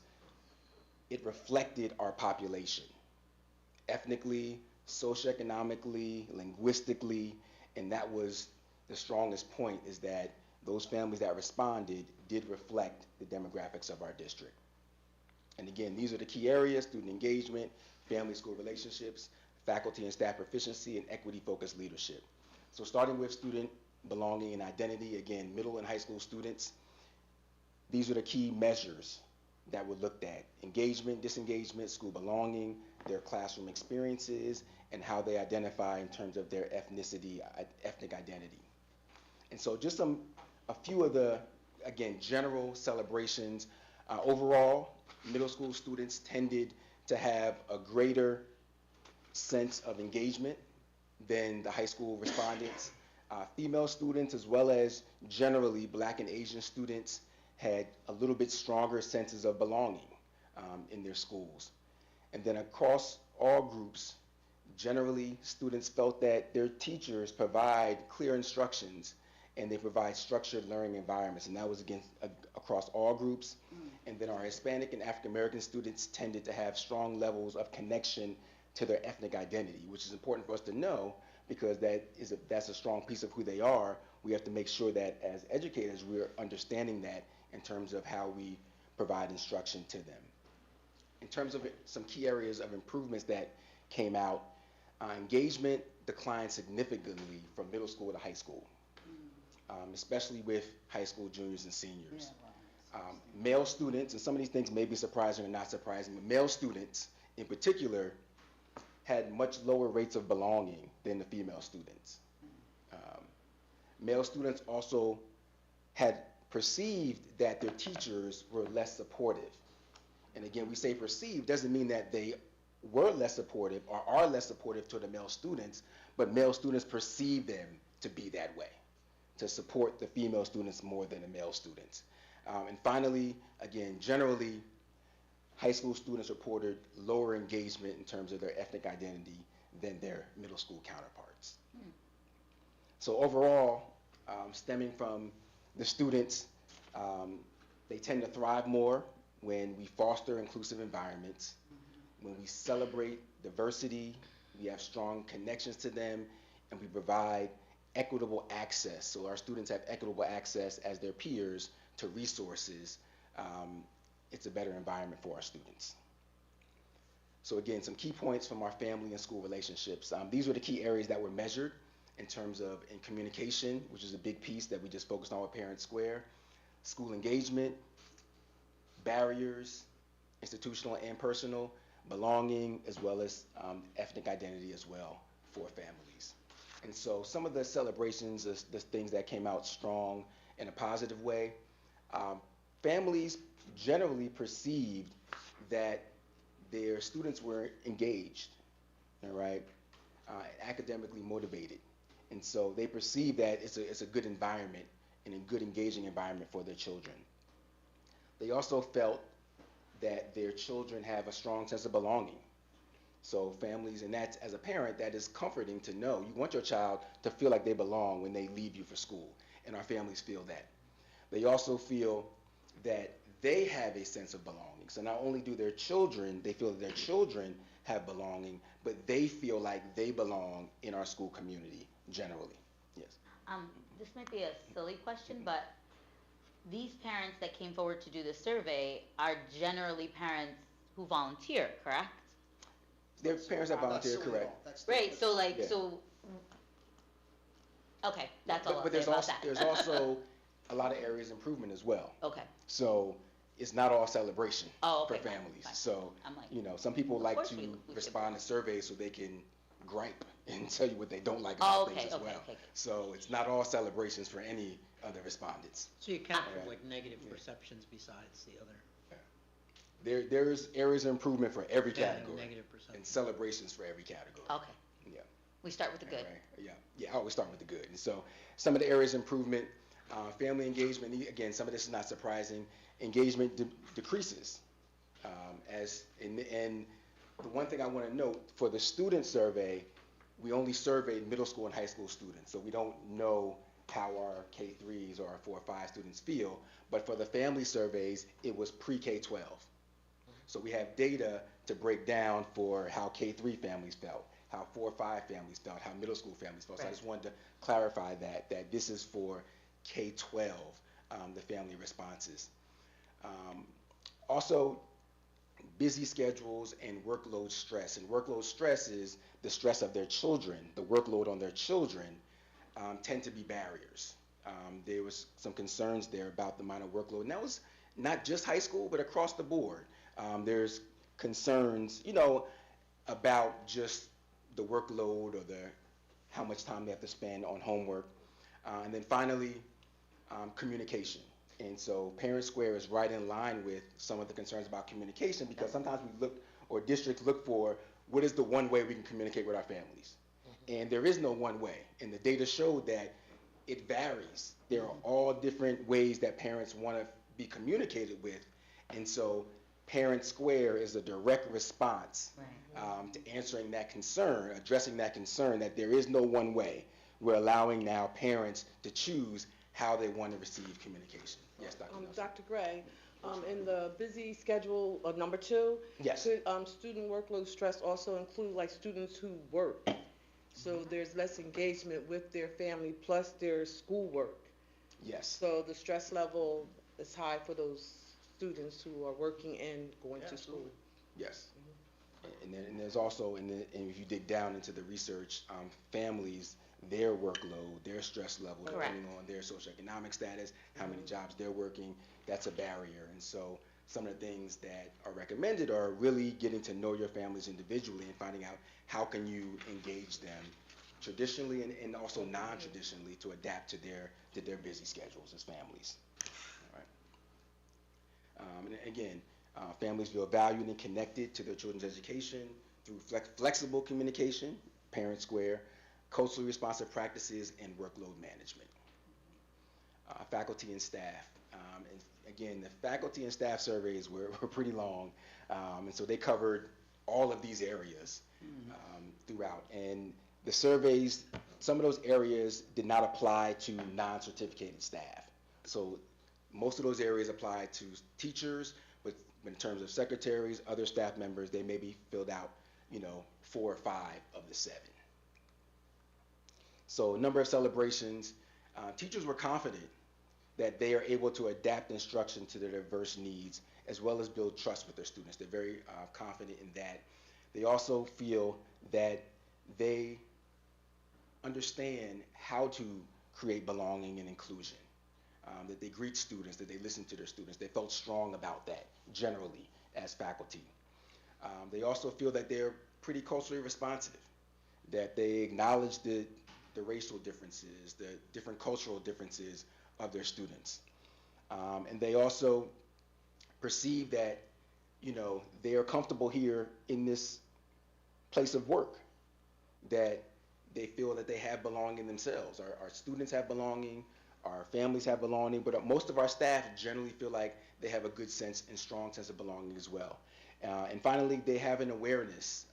it reflected our population, ethnically, socioeconomically, linguistically, and that was the strongest point, is that those families that responded did reflect the demographics of our district. And again, these are the key areas: student engagement, family-school relationships, faculty and staff proficiency, and equity-focused leadership. So starting with student belonging and identity, again, middle and high school students, these are the key measures that were looked at: engagement, disengagement, school belonging, their classroom experiences, and how they identify in terms of their ethnic identity. And so just a few of the, again, general celebrations. Overall, middle school students tended to have a greater sense of engagement than the high school respondents. Female students, as well as generally Black and Asian students, had a little bit stronger senses of belonging in their schools. And then across all groups, generally students felt that their teachers provide clear instructions and they provide structured learning environments, and that was across all groups. And then our Hispanic and African American students tended to have strong levels of connection to their ethnic identity, which is important for us to know, because that's a strong piece of who they are. We have to make sure that as educators, we're understanding that in terms of how we provide instruction to them. In terms of some key areas of improvements that came out, engagement declined significantly from middle school to high school, especially with high school juniors and seniors. Male students, and some of these things may be surprising or not surprising, but male students in particular had much lower rates of belonging than the female students. Male students also had perceived that their teachers were less supportive. And again, we say perceived, doesn't mean that they were less supportive or are less supportive to the male students, but male students perceive them to be that way, to support the female students more than the male students. And finally, again, generally, high school students reported lower engagement in terms of their ethnic identity than their middle school counterparts. So overall, stemming from the students, they tend to thrive more when we foster inclusive environments, when we celebrate diversity, we have strong connections to them, and we provide equitable access. So our students have equitable access as their peers to resources. It's a better environment for our students. So again, some key points from our family and school relationships. These were the key areas that were measured in terms of in communication, which is a big piece that we just focused on with Parent Square, school engagement, barriers, institutional and personal, belonging, as well as ethnic identity as well for families. And so some of the celebrations, the things that came out strong in a positive way, families generally perceived that their students were engaged, all right, academically motivated. And so they perceive that it's a good environment and a good engaging environment for their children. They also felt that their children have a strong sense of belonging. So families, and that's, as a parent, that is comforting to know. You want your child to feel like they belong when they leave you for school, and our families feel that. They also feel that they have a sense of belonging. So not only do their children, they feel that their children have belonging, but they feel like they belong in our school community generally. Yes. This might be a silly question, but these parents that came forward to do the survey are generally parents who volunteer, correct? Their parents that volunteer, correct. Right, so like, Yeah. so, okay, that's all I'll But say there's about also, that. there's also a lot of areas of improvement as well. Okay. So it's not all celebration Oh, okay, for fine, families. fine. So, I'm like, some people like course to we should respond to surveys so they can gripe and tell you what they don't like Oh, about things okay, as okay, well. okay. So it's not all celebrations for any other respondents. So you account for Okay. like negative perceptions besides the other. There's areas of improvement for every Yeah, category negative perception. and celebrations for every category. Okay. Yeah. We start with the good. Right. Yeah. I always start with the good. And so some of the areas of improvement, family engagement. Again, some of this is not surprising. Engagement decreases. And the one thing I want to note for the student survey, we only surveyed middle school and high school students, so we don't know how our K3s or our 4 or 5 students feel. But for the family surveys, it was pre-K-12. So we have data to break down for how K3 families felt, how 4 or 5 families felt, how middle school families felt. So I just wanted to clarify that this is for K-12, the family responses. Also, busy schedules and workload stress. And workload stress is the stress of their children, the workload on their children tend to be barriers. There was some concerns there about the amount of workload. And that was not just high school, but across the board. There's concerns, about just the workload or how much time they have to spend on homework. And then finally, communication. And so Parent Square is right in line with some of the concerns about communication, because sometimes districts look for what is the one way we can communicate with our families. And there is no one way. And the data showed that it varies. There are all different ways that parents want to be communicated with. And so Parent Square is a direct response to answering that concern, addressing that concern that there is no one way. We're allowing now parents to choose how they want to receive communication. Yes, Dr. Nelson. Dr. Gray, in the busy schedule of number 2, Yes. could student workload stress also include like students who work? So there's less engagement with their family plus their schoolwork. Yes. So the stress level is high for those students who are working and going to school. Yes. And there's also, and if you dig down into the research, families, their workload, their stress level, depending on their socioeconomic status, how many jobs they're working, that's a barrier. And so some of the things that are recommended are really getting to know your families individually and finding out how can you engage them traditionally and also non-traditionally to adapt to their busy schedules as families. All right. And again, families feel valued and connected to their children's education through flexible communication, Parent Square, culturally responsive practices, and workload management. Faculty and staff. And again, the faculty and staff surveys were pretty long, and so they covered all of these areas throughout. And the surveys, some of those areas did not apply to non-certificated staff. So most of those areas apply to teachers, but in terms of secretaries, other staff members, they maybe filled out, 4 or 5 of the 7. So a number of celebrations. Teachers were confident that they are able to adapt instruction to their diverse needs as well as build trust with their students. They're very confident in that. They also feel that they understand how to create belonging and inclusion, that they greet students, that they listen to their students. They felt strong about that generally as faculty. They also feel that they're pretty culturally responsive, that they acknowledge the racial differences, the different cultural differences of their students. And they also perceive that, they are comfortable here in this place of work, that they feel that they have belonging themselves. Our students have belonging, our families have belonging, but most of our staff generally feel like they have a good sense and strong sense of belonging as well. And finally, they have an awareness.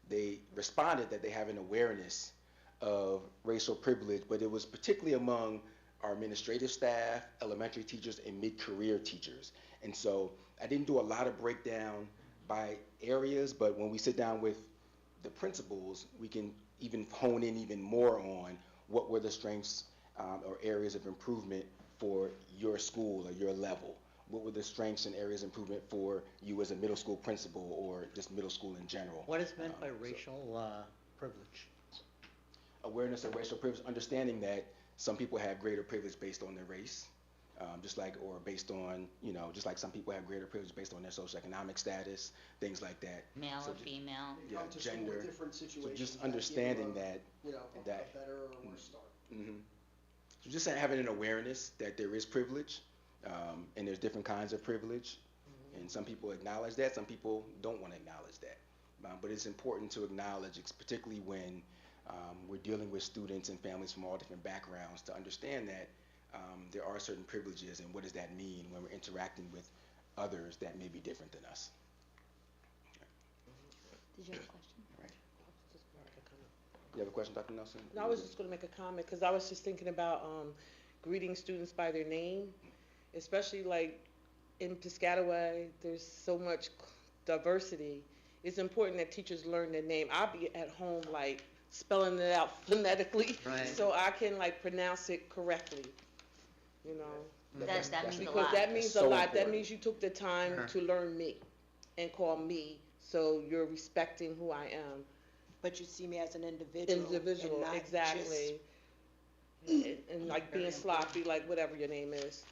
They responded that they have an awareness of racial privilege, but it was particularly among our administrative staff, elementary teachers, and mid-career teachers. And so I didn't do a lot of breakdown by areas, but when we sit down with the principals, we can even hone in even more on what were the strengths or areas of improvement for your school or your level. What were the strengths and areas of improvement for you as a middle school principal or just middle school in general? What is meant by racial privilege? Awareness of racial privilege, understanding that some people have greater privilege based on their race, just like, or based on, just like some people have greater privilege based on their socioeconomic status, things like that. Male So or female. Yeah, Come to school with gender. different So situations just that give understanding you a, that, a better or worse start. hmm so just having an awareness that there is privilege, and there's different kinds of privilege, and some people acknowledge that, some people don't want to acknowledge that. But it's important to acknowledge, particularly when we're dealing with students and families from all different backgrounds, to understand that there are certain privileges, and what does that mean when we're interacting with others that may be different than us. Did you have a question? You have a question, Dr. Nelson? No, I was just going to make a comment because I was just thinking about greeting students by their name, especially like in Piscataway. There's so much diversity. It's important that teachers learn their name. I'll be at home like spelling it out phonetically, Right. so I can like pronounce it correctly. You know, That means a because lot. that means That's a so lot. important. That means you took the time to learn me and call me, so you're respecting who I am. But you see me as an individual. Individual, and not exactly. And like being sloppy, like whatever your name is,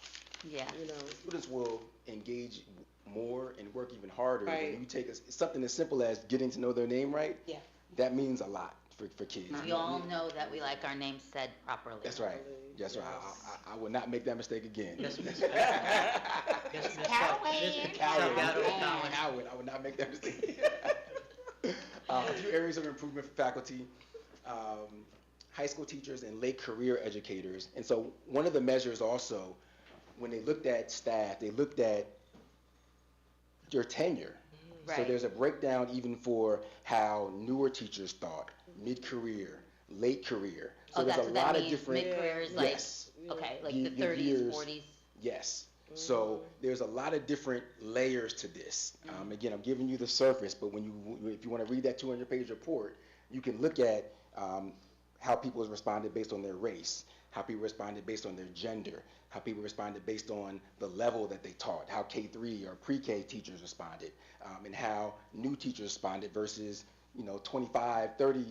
Yeah. you know. Students will engage more and work even harder Right. when you take something as simple as getting to know their name right. Yeah. That means a lot for kids. We all know that we like our names said properly. That's right. That's right. I will not make that mistake again. Yes, Miss. Coward. Coward. I would not make that mistake. A few areas of improvement for faculty, high school teachers and late career educators. And so one of the measures also, when they looked at staff, they looked at your tenure. So Right. there's a breakdown even for how newer teachers thought, mid-career, late career. So Oh, there's that's a what that lot of means. different. Mid-career is like, Yes. okay, like Ye- the your 30s, years. 40s. Yes. So there's a lot of different layers to this. Again, I'm giving you the surface, but if you want to read that 200-page report, you can look at how people have responded based on their race, how people responded based on their gender, how people responded based on the level that they taught, how K-3 or pre-K teachers responded, and how new teachers responded versus 25, 30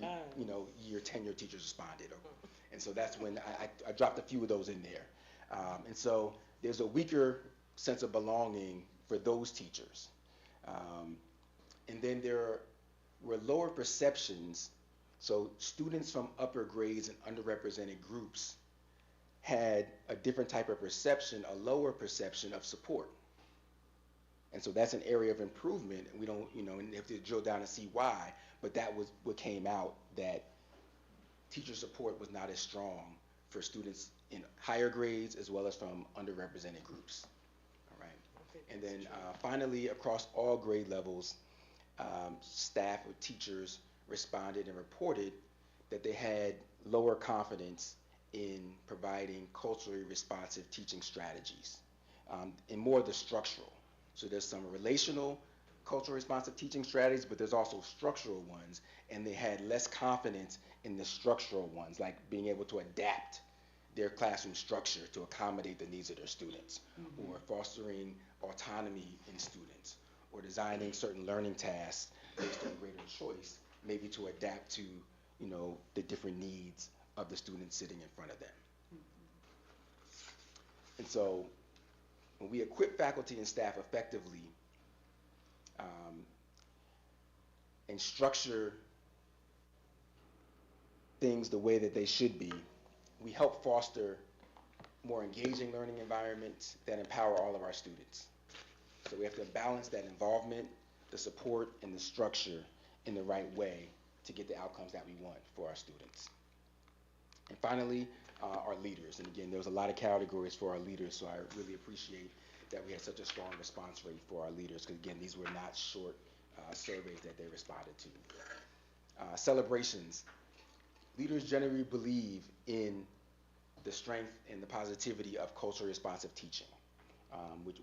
year tenure teachers responded. And so that's when I dropped a few of those in there. And so there's a weaker sense of belonging for those teachers. And then there were lower perceptions. So students from upper grades and underrepresented groups had a different type of perception, a lower perception of support. And so that's an area of improvement. We don't, and you have to drill down and see why, but that was what came out, that teacher support was not as strong for students in higher grades as well as from underrepresented groups. All right. And then finally, across all grade levels, staff or teachers responded and reported that they had lower confidence in providing culturally responsive teaching strategies, and more of the structural. So there's some relational culturally responsive teaching strategies, but there's also structural ones, and they had less confidence in the structural ones, like being able to adapt their classroom structure to accommodate the needs of their students, or fostering autonomy in students, or designing certain learning tasks based on greater choice, maybe to adapt to, the different needs of the students sitting in front of them. And so when we equip faculty and staff effectively, and structure things the way that they should be, we help foster more engaging learning environments that empower all of our students. So we have to balance that involvement, the support, and the structure in the right way to get the outcomes that we want for our students. And finally, our leaders. And again, there was a lot of categories for our leaders, so I really appreciate that we had such a strong response rate for our leaders, because again, these were not short surveys that they responded to. Celebrations. Leaders generally believe in the strength and the positivity of culturally responsive teaching,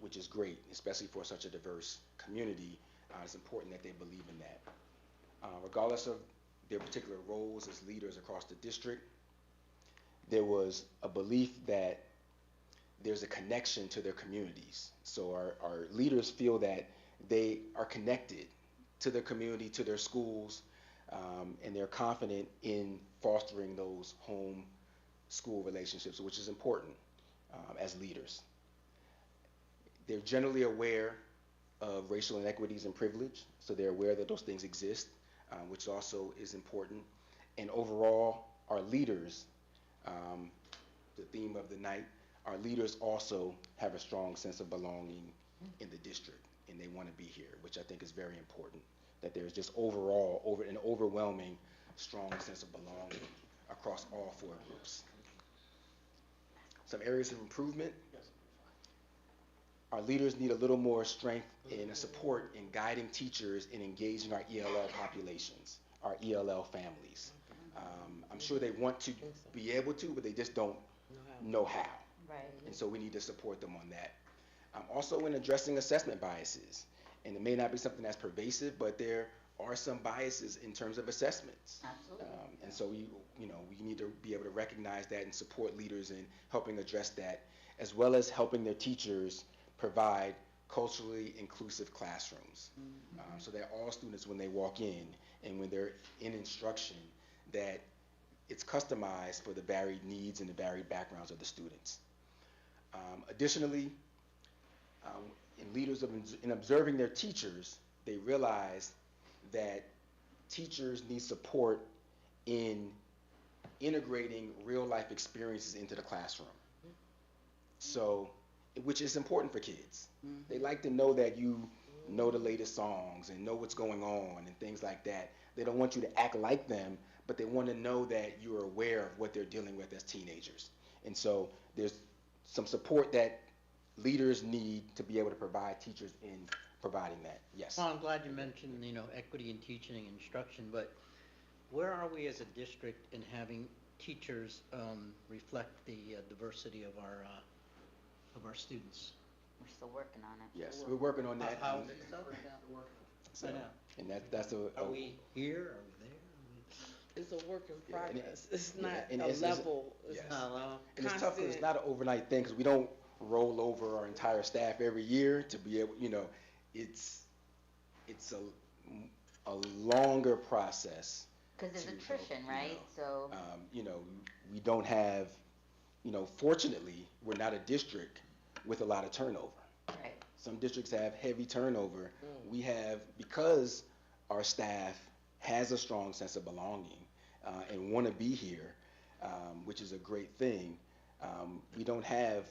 which is great, especially for such a diverse community. It's important that they believe in that. Regardless of their particular roles as leaders across the district, there was a belief that there's a connection to their communities. So our leaders feel that they are connected to their community, to their schools, and they're confident in fostering those home-school relationships, which is important as leaders. They're generally aware of racial inequities and privilege, so they're aware that those things exist, which also is important. And overall, our leaders, the theme of the night, our leaders also have a strong sense of belonging in the district, and they want to be here, which I think is very important, that there's just overall an overwhelming strong sense of belonging across all 4 groups. Some areas of improvement. Our leaders need a little more strength and support in guiding teachers in engaging our ELL populations, our ELL families. I'm sure they want to be able to, but they just don't know how. Right. And so we need to support them on that. Also in addressing assessment biases, and it may not be something that's pervasive, but there are some biases in terms of assessments. Absolutely. And so we need to be able to recognize that and support leaders in helping address that, as well as helping their teachers provide culturally inclusive classrooms, so that all students, when they walk in and when they're in instruction, that it's customized for the varied needs and the varied backgrounds of the students. Additionally, in observing their teachers, they realize that teachers need support in integrating real life experiences into the classroom. So, which is important for kids. They like to know that you know the latest songs and know what's going on and things like that. They don't want you to act like them, but they want to know that you're aware of what they're dealing with as teenagers. And so there's some support that leaders need to be able to provide teachers in providing that. Yes. Well, I'm glad you mentioned, equity in teaching and instruction, but where are we as a district in having teachers reflect the diversity of our students? We're still working on it. Yes, we're working on that. How is it so? I know. And that's Are we here? Are we there? It's a work in Yeah, and progress. It's not and a level. Yes. It's not a level. And it's tough because it's not an overnight thing, because we don't roll over our entire staff every year to be able, it's a longer process. Because there's to attrition, help, right? So. We don't have, fortunately, we're not a district with a lot of turnover. Right. Some districts have heavy turnover. We have, because our staff has a strong sense of belonging and want to be here, which is a great thing. We don't have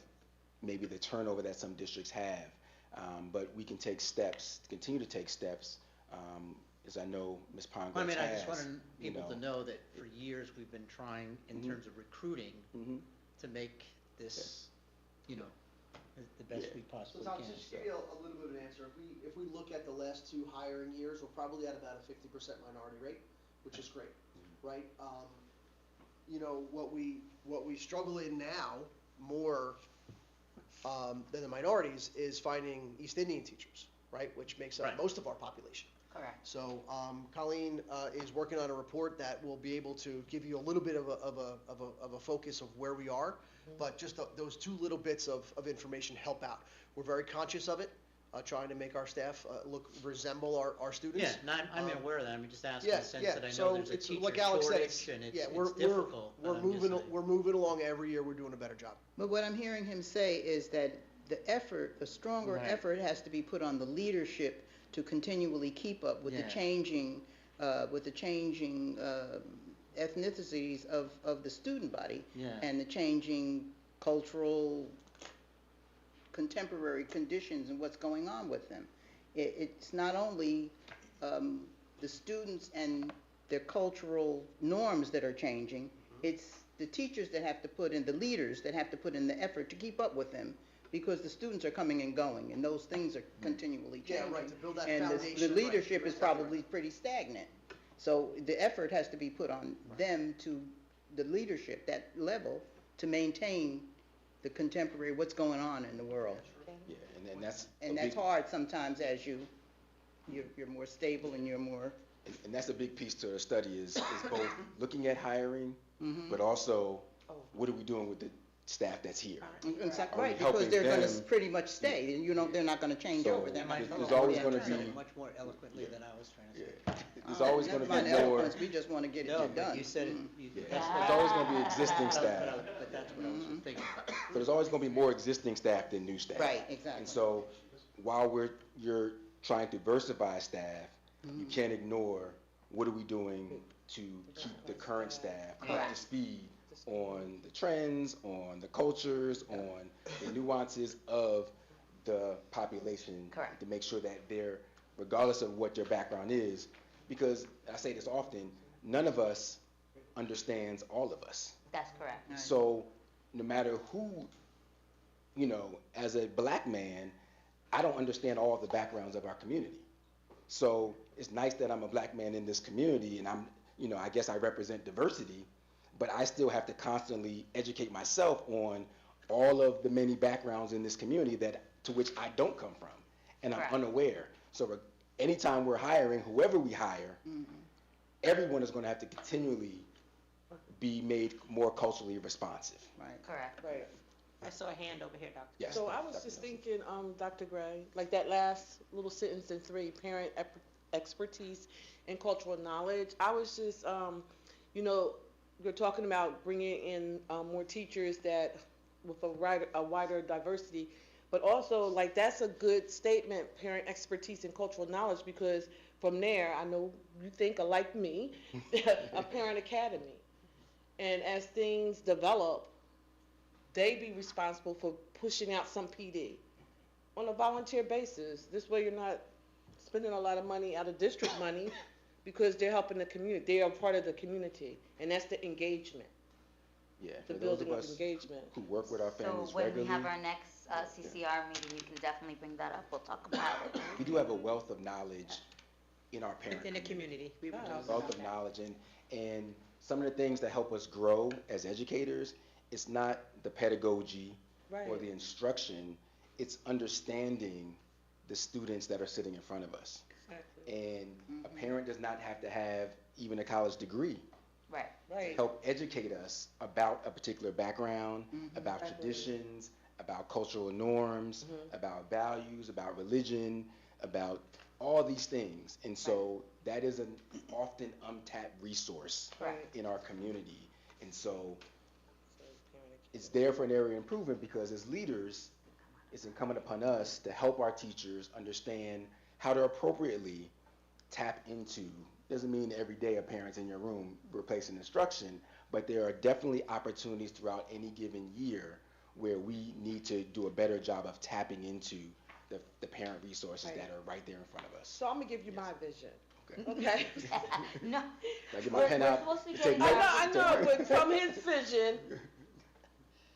maybe the turnover that some districts have, but we can take steps, continue to take steps, as I know Ms. Pongratz has. I just want people to know that for years we've been trying, in terms of recruiting, to make this, the best we So possibly Tom, can. just to give you a little bit of an answer, if we look at the last 2 hiring years, we're probably at about a 50% minority rate, which is great, right? What we struggle in now more than the minorities is finding East Indian teachers, right? Which makes up most of our population. Correct. So Colleen is working on a report that will be able to give you a little bit of a focus of where we are, but just those 2 little bits of information help out. We're very conscious of it, trying to make our staff resemble our students. Yeah, no, I'm aware of that. I'm just asking Yeah, in the sense yeah. that I know So there's a it's teacher like Alex said, shortage and it's we're difficult. but I'm just saying. we're moving along every year. We're doing a better job. But what I'm hearing him say is that the stronger Right. effort has to be put on the leadership to continually keep up with Yeah. the changing ethnicities of the student body Yeah. and the changing cultural contemporary conditions and what's going on with them. It's not only the students and their cultural norms that are changing, it's the teachers that have to put in, the leaders that have to put in the effort to keep up with them, because the students are coming and going, and those things are continually Yeah, changing. right, to build that And foundation, the right, leadership you're is exactly probably pretty stagnant. So the effort has to be put on them, to the leadership, that level, to maintain the contemporary, what's going on in the world. Yeah, and that's And that's hard sometimes as you're more stable and you're more. And that's a big piece to the study is both looking at hiring, but also what are we doing with the staff that's here? Exactly, Are we right, because helping they're gonna them? pretty much stay, and they're not gonna change So, over them. there's always gonna Said be, it much more eloquently than I was trying to say. there's always Never gonna mind be more, eloquence, we just wanna get it No, done. but you said it. there's always gonna be existing staff. But That's what I was just thinking. So there's always going to be more existing staff than new staff. Right, exactly. And so while you're trying to diversify staff, you can't ignore what are we doing to keep the current staff up Correct. to speed on the trends, on the cultures, on the nuances of the population. Correct. To make sure that they're, regardless of what their background is, because I say this often, none of us understands all of us. That's correct. So no matter who, as a black man, I don't understand all of the backgrounds of our community. So it's nice that I'm a black man in this community and I guess I represent diversity, but I still have to constantly educate myself on all of the many backgrounds in this community to which I don't come from, and I'm Correct. unaware. So anytime we're hiring, whoever we hire, everyone is going to have to continually be made more culturally responsive. Right. Correct. Right. I saw a hand over here, Dr. Yes. So I was just thinking, Dr. Gray, like that last little sentence in 3, parent expertise and cultural knowledge. I was just, you're talking about bringing in more teachers that with a wider diversity, but also like that's a good statement, parent expertise and cultural knowledge, because from there, I know you think like me, a parent academy. And as things develop, they be responsible for pushing out some PD on a volunteer basis. This way you're not spending a lot of money out of district money because they're helping the community. They are part of the community, and that's the engagement, Yeah. the For those building of us engagement. who work with our families So when regularly, we have our next CCR meeting, you can definitely bring that up. We'll talk about it. we do have a wealth of knowledge in our parent Within the community, we were talking wealth about of that. knowledge, and some of the things that help us grow as educators, it's not the pedagogy or Right. the instruction, it's understanding the students that are sitting in front of us. Exactly. And a parent does not have to have even a college degree Right. to Right. help educate us about a particular background, about Exactly. traditions, about cultural norms, about values, about religion, about all these things. And so that is an often untapped resource Right. in our community. And so it's there for an area of improvement, because as leaders, it's incumbent upon us to help our teachers understand how to appropriately tap into, doesn't mean every day a parent's in your room replacing instruction, but there are definitely opportunities throughout any given year where we need to do a better job of tapping into the parent resources Right. that are right there in front of us. So I'm gonna give you my vision. Okay. Okay. No. I get my pen out supposed to be to take getting notes. I know, but from his vision,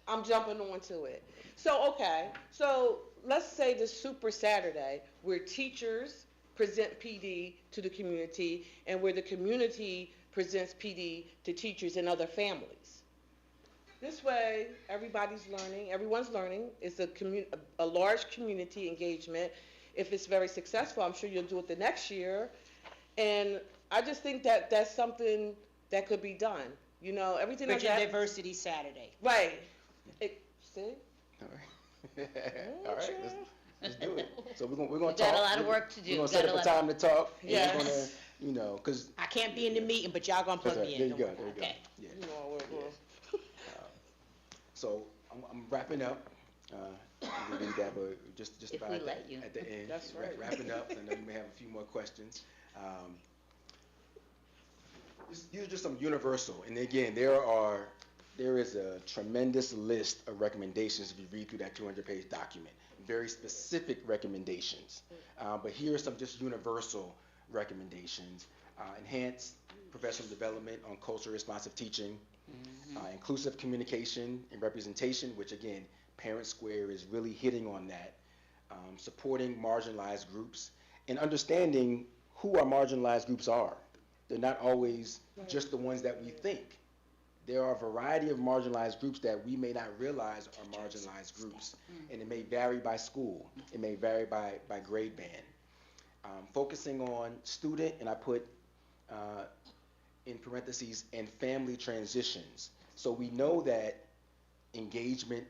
I'm jumping onto it. So let's say the Super Saturday, where teachers present PD to the community, and where the community presents PD to teachers and other families. This way, everyone's learning. It's a large community engagement. If it's very successful, I'm sure you'll do it the next year. And I just think that that's something that could be done. Everything Bridget that Diversity Saturday. right. See? All right. All right, let's do it. So we're gonna We talk. got a lot of work to do. We're gonna We set got up a a lot time to talk. and Yes. We're gonna, because I can't be in the meeting, but y'all gonna plug me in. there you don't go. worry. There you go. Okay. Yeah. You know, we're So I'm wrapping up. We read that, but just If about we at, let you. at the end. That's right. Wrapping up. I know you may have a few more questions. These are just some universal, and again, there is a tremendous list of recommendations if you read through that 200-page document. Very specific recommendations, but here are some just universal recommendations. Enhance professional development on culturally responsive teaching, inclusive communication and representation, which again, Parent Square is really hitting on that. Supporting marginalized groups and understanding who our marginalized groups are. They're not always just the ones that we think. There are a variety of marginalized groups that we may not realize are marginalized groups, and it may vary by school. It may vary by grade band. Focusing on student, and I put in parentheses, and family transitions. So we know that engagement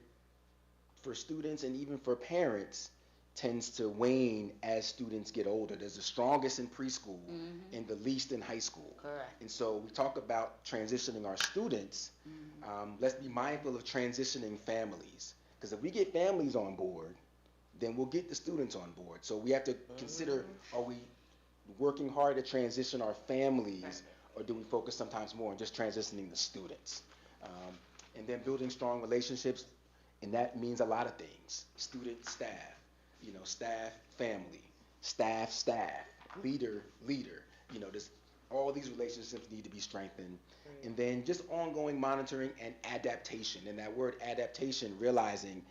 for students and even for parents tends to wane as students get older. There's the strongest in preschool and the least in high school. Correct. And so we talk about transitioning our students. Let's be mindful of transitioning families. Because if we get families on board, then we'll get the students on board. So we have to consider, are we working hard to transition our families, or do we focus sometimes more on just transitioning the students? And then building strong relationships, and that means a lot of things. Student, staff, staff, family, staff, leader. There's all these relationships need to be strengthened. And then just ongoing monitoring and adaptation. And that word adaptation, realizing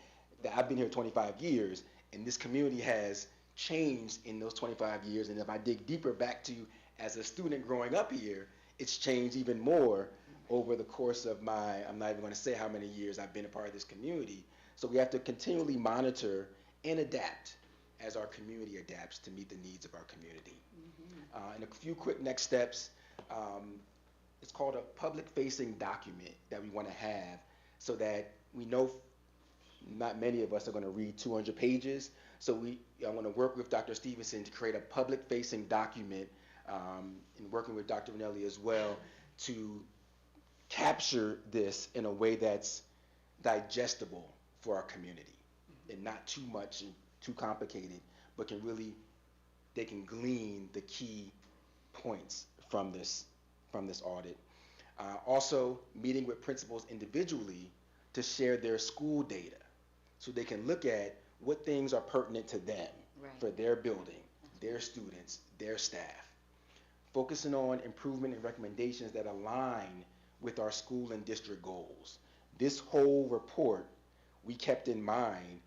that I've been here 25 years, and this community has changed in those 25 years. And if I dig deeper back to as a student growing up here, it's changed even more over the course of I'm not even going to say how many years I've been a part of this community. So we have to continually monitor and adapt as our community adapts to meet the needs of our community. And a few quick next steps. It's called a public-facing document that we want to have so that we know not many of us are going to read 200 pages. So I want to work with Dr. Stevenson to create a public-facing document, and working with Dr. Ranelli as well, to capture this in a way that's digestible for our community and not too much and too complicated, but they can glean the key points from this audit. Also, meeting with principals individually to share their school data so they can look at what things are pertinent to them for their building, their students, their staff. Focusing on improvement and recommendations that align with our school and district goals. This whole report, we kept in mind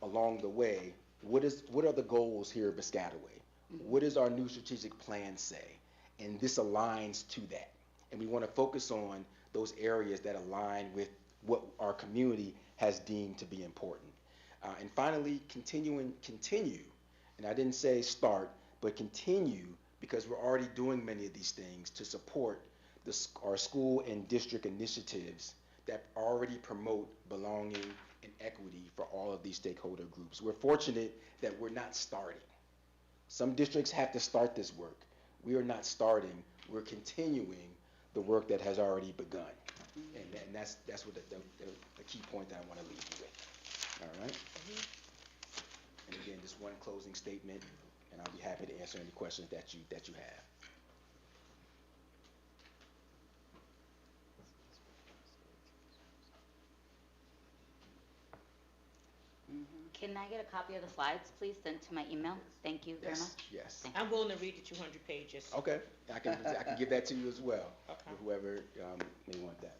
along the way, what are the goals here at Piscataway? What does our new strategic plan say? And this aligns to that. And we want to focus on those areas that align with what our community has deemed to be important. And finally, continue, and I didn't say start, but continue, because we're already doing many of these things to support our school and district initiatives that already promote belonging and equity for all of these stakeholder groups. We're fortunate that we're not starting. Some districts have to start this work. We are not starting. We're continuing the work that has already begun. And that's what the key point that I want to leave you with. All right? And again, just one closing statement, and I'll be happy to answer any questions that you have. Can I get a copy of the slides, please, sent to my email? Thank you very much. Yes. I'm willing to read the 200 pages. Okay. I can give that to you as well. Okay. Whoever may want that.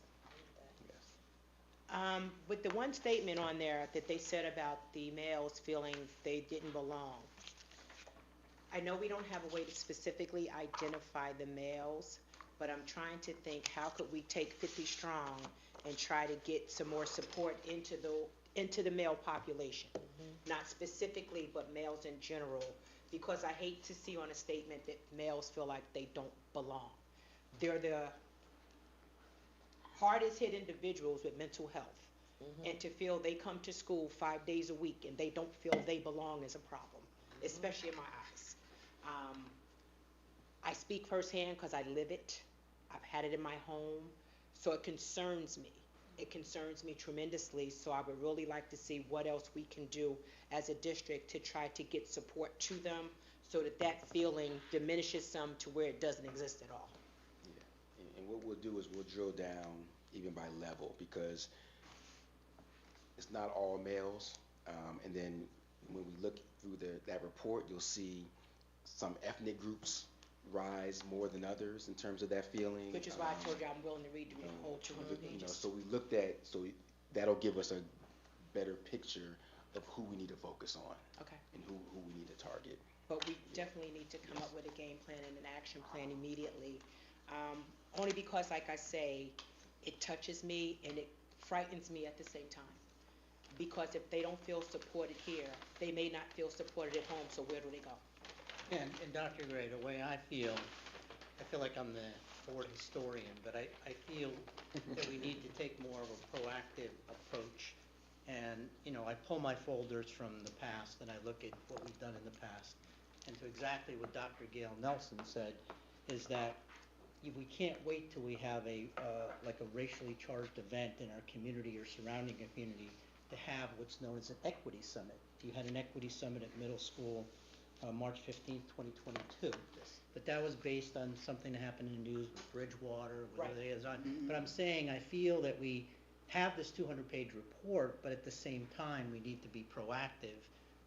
Yes. With the one statement on there that they said about the males feeling they didn't belong, I know we don't have a way to specifically identify the males, but I'm trying to think, how could we take 50 strong and try to get some more support into the male population? Not specifically, but males in general, because I hate to see on a statement that males feel like they don't belong. They're the hardest hit individuals with mental health. And to feel they come to school 5 days a week and they don't feel they belong is a problem, especially in my eyes. I speak firsthand because I live it. I've had it in my home, so it concerns me. It concerns me tremendously, so I would really like to see what else we can do as a district to try to get support to them so that feeling diminishes some to where it doesn't exist at all. Yeah. And what we'll do is we'll drill down even by level, because it's not all males. And then when we look through that report, you'll see some ethnic groups rise more than others in terms of that feeling. Which is why I told you I'm willing to read the whole 200 pages. So we looked at, that'll give us a better picture of who we need to focus on. Okay. And who we need to target. But we definitely need to come up with a game plan and an action plan immediately. Only because, like I say, it touches me and it frightens me at the same time. Because if they don't feel supported here, they may not feel supported at home, so where do they go? And Dr. Gray, the way I feel like I'm the board historian, but I feel that we need to take more of a proactive approach And, you know, I pull my folders from the past and I look at what we've done in the past. And to exactly what Dr. Gail Nelson said, is that we can't wait till we have like a racially charged event in our community or surrounding community to have what's known as an equity summit. You had an equity summit at middle school, March 15th, 2022. But that was based on something that happened in the news with Bridgewater, with Right. the liaison. But I'm saying, I feel that we have this 200-page report, but at the same time, we need to be proactive,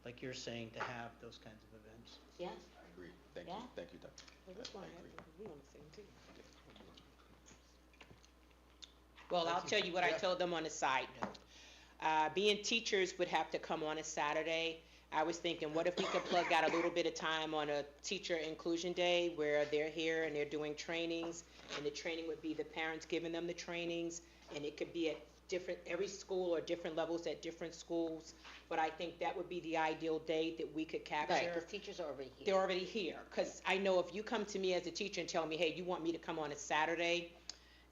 like you're saying, to have those kinds of events. Yes. I agree. Thank Yeah. you. Thank you, Doctor. Well, that's why I agree. we on the same team. Well, I'll Thank tell you. you what I Yeah. told them on a side note. Being teachers would have to come on a Saturday. I was thinking, what if we could plug out a little bit of time on a teacher inclusion day where they're here and they're doing trainings, and the training would be the parents giving them the trainings, and it could be at every school or different levels at different schools. But I think that would be the ideal date that we could capture. Right, because teachers are already here. They're already here, because I know if you come to me as a teacher and tell me, hey, you want me to come on a Saturday,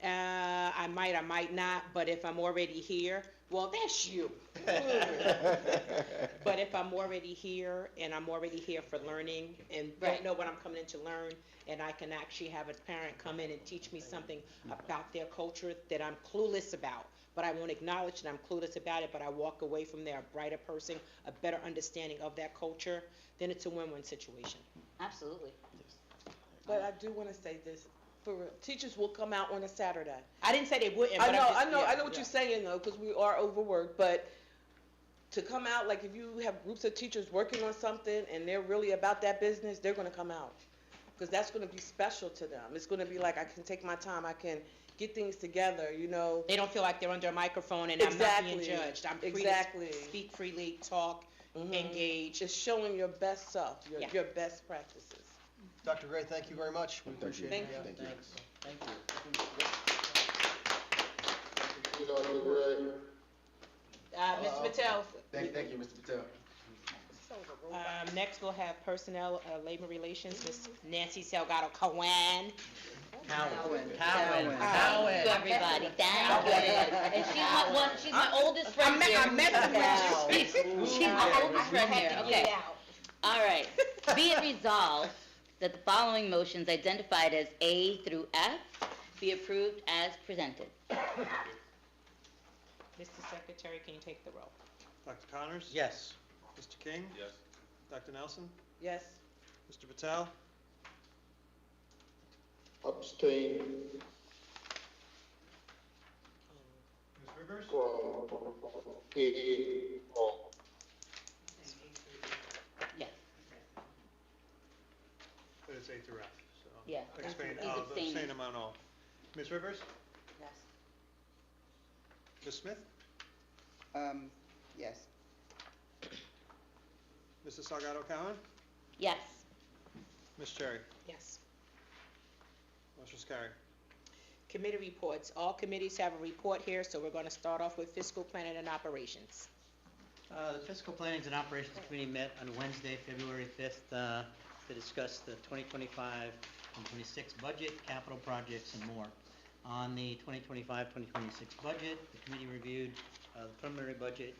I might not, but if I'm already here, well, that's you. But if I'm already here, and I'm already here for learning, and don't Right. know what I'm coming in to learn, and I can actually have a parent come in and teach me something about their culture that I'm clueless about, but I won't acknowledge that I'm clueless about it, but I walk away from there a brighter person, a better understanding of that culture, then it's a win-win situation. Absolutely. But I do want to say this, for real, teachers will come out on a Saturday. I didn't say they wouldn't, I but know, I'm just, I know, yeah, I know what yeah. you're saying though, because we are overworked, but to come out, like if you have groups of teachers working on something and they're really about that business, they're gonna come out. Because that's gonna be special to them. It's gonna be like, I can take my time, I can get things together, you know? They don't feel like they're under a microphone and I'm not being Exactly. judged. I'm free Exactly. to speak freely, talk, Mhm. engage. Just showing your best self, Yeah. your best practices. Dr. Gray, thank you very much. We Thank you. appreciate Thank it. you. Thank you. Thanks. Thank you. Thank you, Dr. Gray. Mr. Patel, Thank you, Mr. Patel. next we'll have personnel, labor relations, Ms. Nancy Salgado Cowan. Cowan. Thank you, everybody. Thank you, everybody. And she's my oldest friend here. I met her. She's my oldest friend here, okay. All right. Be it resolved that the following motions identified as A through F be approved as presented. Mr. Secretary, can you take the roll? Dr. Connors? Yes. Mr. King? Yes. Dr. Nelson? Yes. Mr. Patel? Abstain Ms. Rivers? from A all. Yes. But it's A through F, so. Yeah. Abstain, He's abstaining. abstain among all. Ms. Rivers? Yes. Ms. Smith? Yes. Mrs. Salgado Cowan? Yes. Ms. Cherry? Yes. Motion's carried. Committee reports. All committees have a report here, so we're going to start off with fiscal planning and operations. The Fiscal Planning and Operations Committee met on Wednesday, February 5th, to discuss the 2025 and 26 budget, capital projects, and more. On the 2025-2026 budget, the committee reviewed the preliminary budget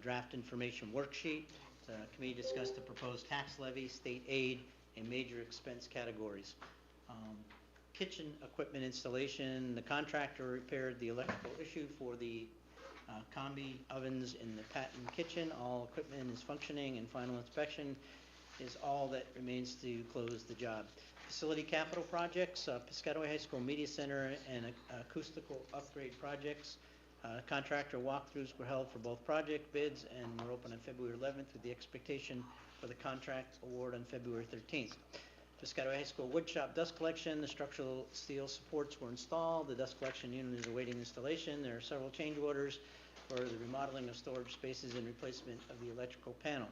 draft information worksheet. The committee discussed the proposed tax levy, state aid, and major expense categories. Kitchen equipment installation, the contractor repaired the electrical issue for the combi ovens in the Patton kitchen. All equipment is functioning, and final inspection is all that remains to close the job. Facility capital projects, Piscataway High School Media Center and acoustical upgrade projects. Contractor walkthroughs were held for both project bids and were open on February 11th with the expectation for the contract award on February 13th. Piscataway High School woodshop dust collection, the structural steel supports were installed, the dust collection unit is awaiting installation. There are several change orders for the remodeling of storage spaces and replacement of the electrical panel.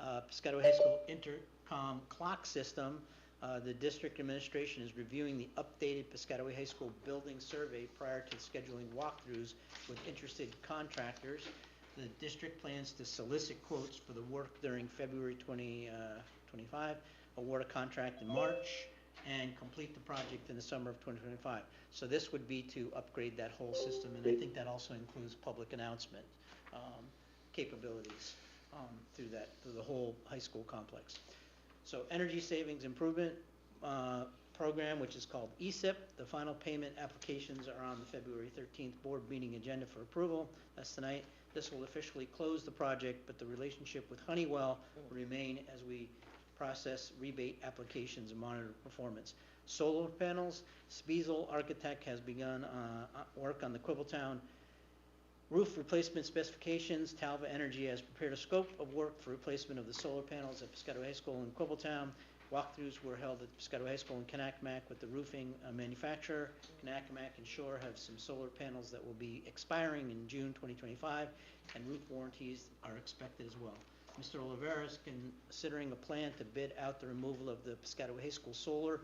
Piscataway High School intercom clock system, the district administration is reviewing the updated Piscataway High School building survey prior to scheduling walkthroughs with interested contractors. The district plans to solicit quotes for the work during February 2025, award a contract in March, and complete the project in the summer of 2025. So this would be to upgrade that whole system, and I think that also includes public announcement capabilities through the whole high school complex. So energy savings improvement program, which is called ESIP. The final payment applications are on the February 13th board meeting agenda for approval. That's tonight. This will officially close the project, but the relationship with Honeywell will remain as we process rebate applications and monitor performance. Solar panels, Spiesel Architect has begun work on the Quibbletown roof replacement specifications. Talva Energy has prepared a scope of work for replacement of the solar panels at Piscataway High School in Quibbletown. Walkthroughs were held at Piscataway High School in Kanakamack with the roofing manufacturer. Kanakamack and Shore have some solar panels that will be expiring in June 2025, and roof warranties are expected as well. Mr. Oliveira is considering a plan to bid out the removal of the Piscataway High School solar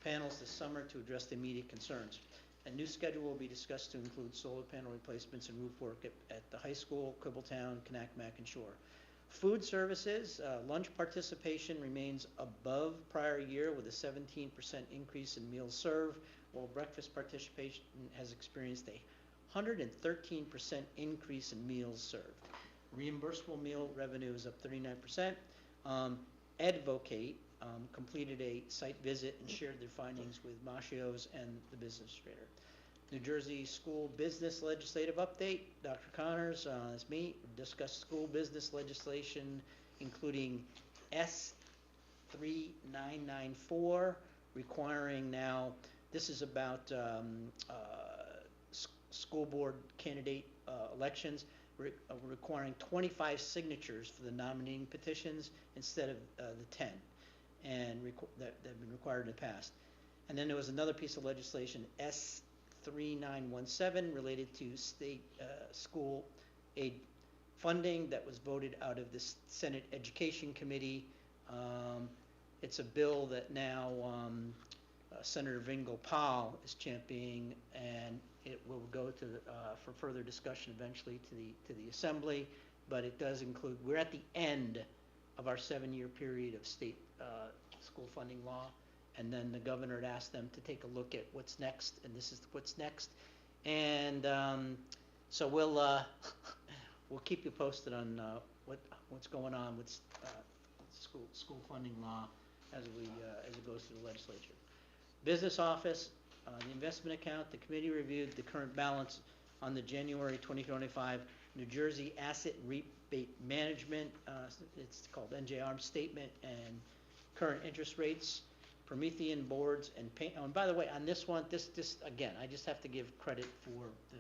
panels this summer to address the immediate concerns. A new schedule will be discussed to include solar panel replacements and roof work at the high school, Quibbletown, Kanakamack, and Shore. Food services, lunch participation remains above prior year with a 17% increase in meals served, while breakfast participation has experienced a 113% increase in meals served. Reimbursable meal revenue is up 39%. Advocate completed a site visit and shared their findings with Mascios and the business administrator. New Jersey School Business Legislative Update. Dr. Connors, is me, discuss school business legislation, including S3994, requiring now, this is about school board candidate elections, requiring 25 signatures for the nominating petitions instead of the 10 and that have been required in the past. And then there was another piece of legislation, S3917, related to state school aid funding that was voted out of the Senate Education Committee. It's a bill that now Senator Vingopal is championing, and it will go to for further discussion eventually to the Assembly. But it does include, we're at the end of our 7-year period of state school funding law, and then the governor had asked them to take a look at what's next, and this is what's next. And so we'll keep you posted on what's going on with school funding law as it goes through the legislature. Business office, the investment account, the committee reviewed the current balance on the January 2025 New Jersey Asset Rebate Management, it's called NJR statement, and current interest rates, Promethean boards, and pay. Oh, and by the way, on this one, this again, I just have to give credit for the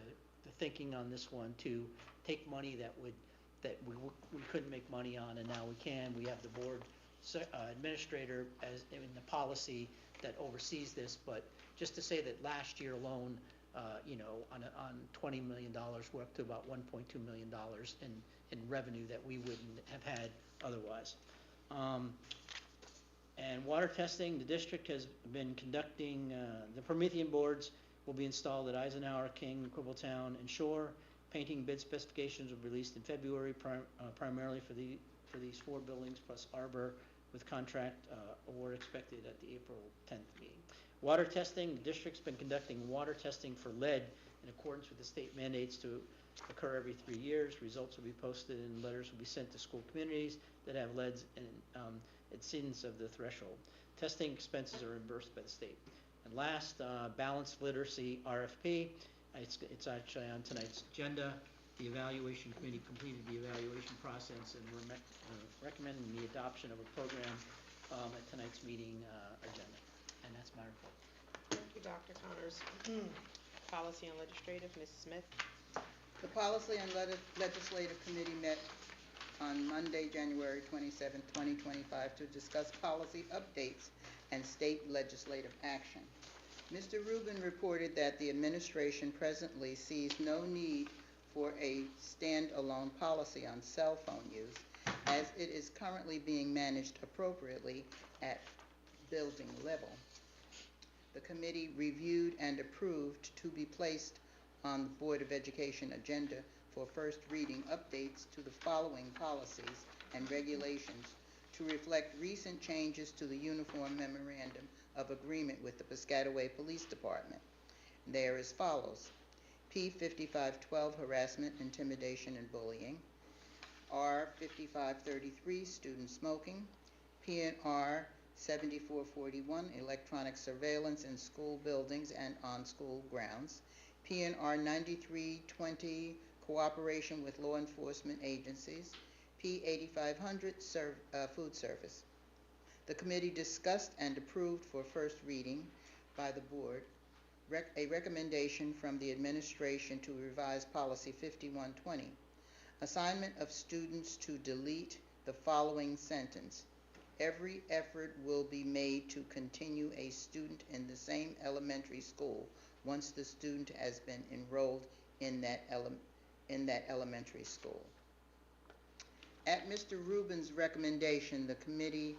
thinking on this one to take money that we couldn't make money on, and now we can. We have the board administrator as in the policy that oversees this, but just to say that last year alone, on $20 million, we're up to about $1.2 million in revenue that we wouldn't have had otherwise. And water testing, the district has been conducting, the Promethean boards will be installed at Eisenhower, King, Quibbletown, and Shore. Painting bid specifications will be released in February, primarily for these 4 buildings plus Arbor, with contract award expected at the April 10th meeting. Water testing, the district's been conducting water testing for lead in accordance with the state mandates to occur every 3 years. Results will be posted and letters will be sent to school communities that have leads and exceedance of the threshold. Testing expenses are reimbursed by the state. And last, balanced literacy RFP. It's actually on tonight's agenda. The evaluation committee completed the evaluation process and we're recommending the adoption of a program at tonight's meeting agenda. And that's my report. Thank you, Dr. Connors. Policy and Legislative, Mrs. Smith. The Policy and Legislative Committee met on Monday, January 27, 2025, to discuss policy updates and state legislative action. Mr. Rubin reported that the administration presently sees no need for a standalone policy on cell phone use, as it is currently being managed appropriately at building level. The committee reviewed and approved to be placed on the Board of Education agenda for first reading updates to the following policies and regulations to reflect recent changes to the Uniform Memorandum of agreement with the Piscataway Police Department. They are as follows. P 5512, harassment, intimidation, and bullying. R 5533, student smoking. PNR 7441, electronic surveillance in school buildings and on school grounds. PNR 9320, cooperation with law enforcement agencies. P 8500, food service. The committee discussed and approved for first reading by the board a recommendation from the administration to revise policy 5120, assignment of students to delete the following sentence. Every effort will be made to continue a student in the same elementary school once the student has been enrolled in that elementary school. At Mr. Rubin's recommendation, the committee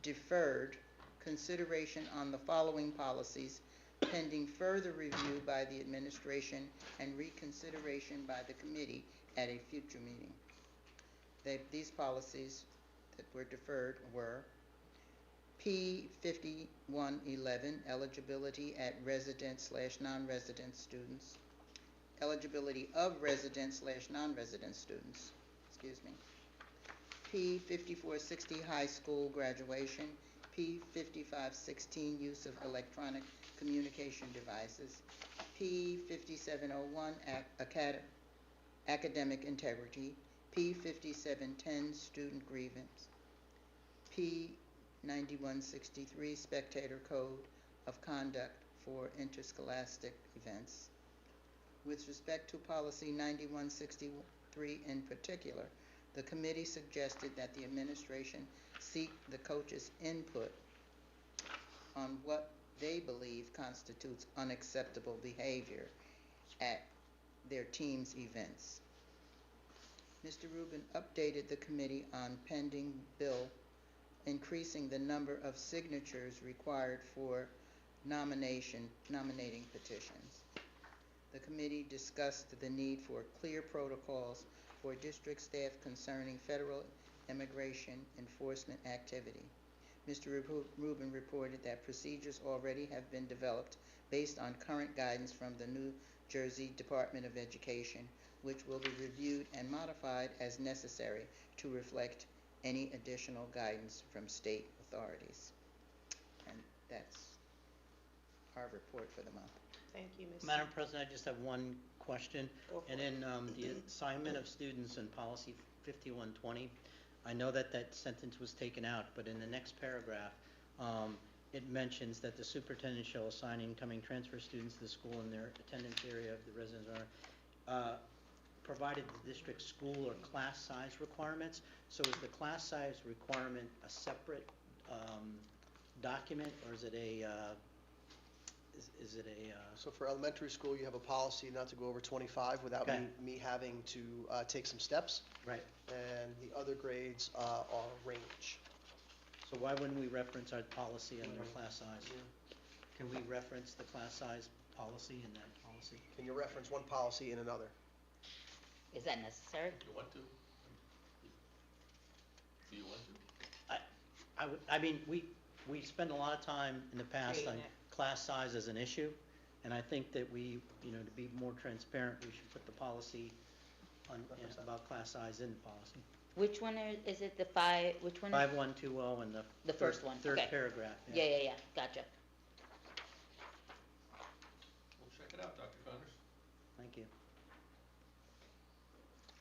deferred consideration on the following policies pending further review by the administration and reconsideration by the committee at a future meeting. These policies that were deferred were P 5111, eligibility at resident/non-resident students, eligibility of resident/non-resident students, P 5460, high school graduation, P 5516, use of electronic communication devices, P 5701, academic integrity, P 5710, student grievance, P 9163, spectator code of conduct for interscholastic events. With respect to policy 9163 in particular, the committee suggested that the administration seek the coaches' input on what they believe constitutes unacceptable behavior at their team's events. Mr. Rubin updated the committee on pending bill increasing the number of signatures required for nominating petitions. The committee discussed the need for clear protocols for district staff concerning federal immigration enforcement activity. Mr. Rubin reported that procedures already have been developed based on current guidance from the New Jersey Department of Education, which will be reviewed and modified as necessary to reflect any additional guidance from state authorities. And that's our report for the month. Thank you, Ms. Madam President, I just have one question. Go for And it. in the assignment of students in policy 5120, I know that that sentence was taken out, but in the next paragraph, it mentions that the superintendent shall assign incoming transfer students to the school in their attendance area of the residence area, provided the district school or class size requirements. So is the class size requirement a separate document, or is it a So for elementary school, you have a policy not to go over 25 without Okay. me having to take some steps. right? And the other grades are range. So why wouldn't we reference our policy under class size? Can we reference the class size policy in that policy? Can you reference one policy in another? Is that necessary? You want to? Do you want to? I mean, we spend a lot of time in the past on Creating it. class size as an issue, and I think that we, to be more transparent, we should put the policy on, about class size in the policy. Which one is it, which one? 5120 and The first one, third okay. paragraph. Yeah, gotcha. We'll check it out, Dr. Connors. Thank you.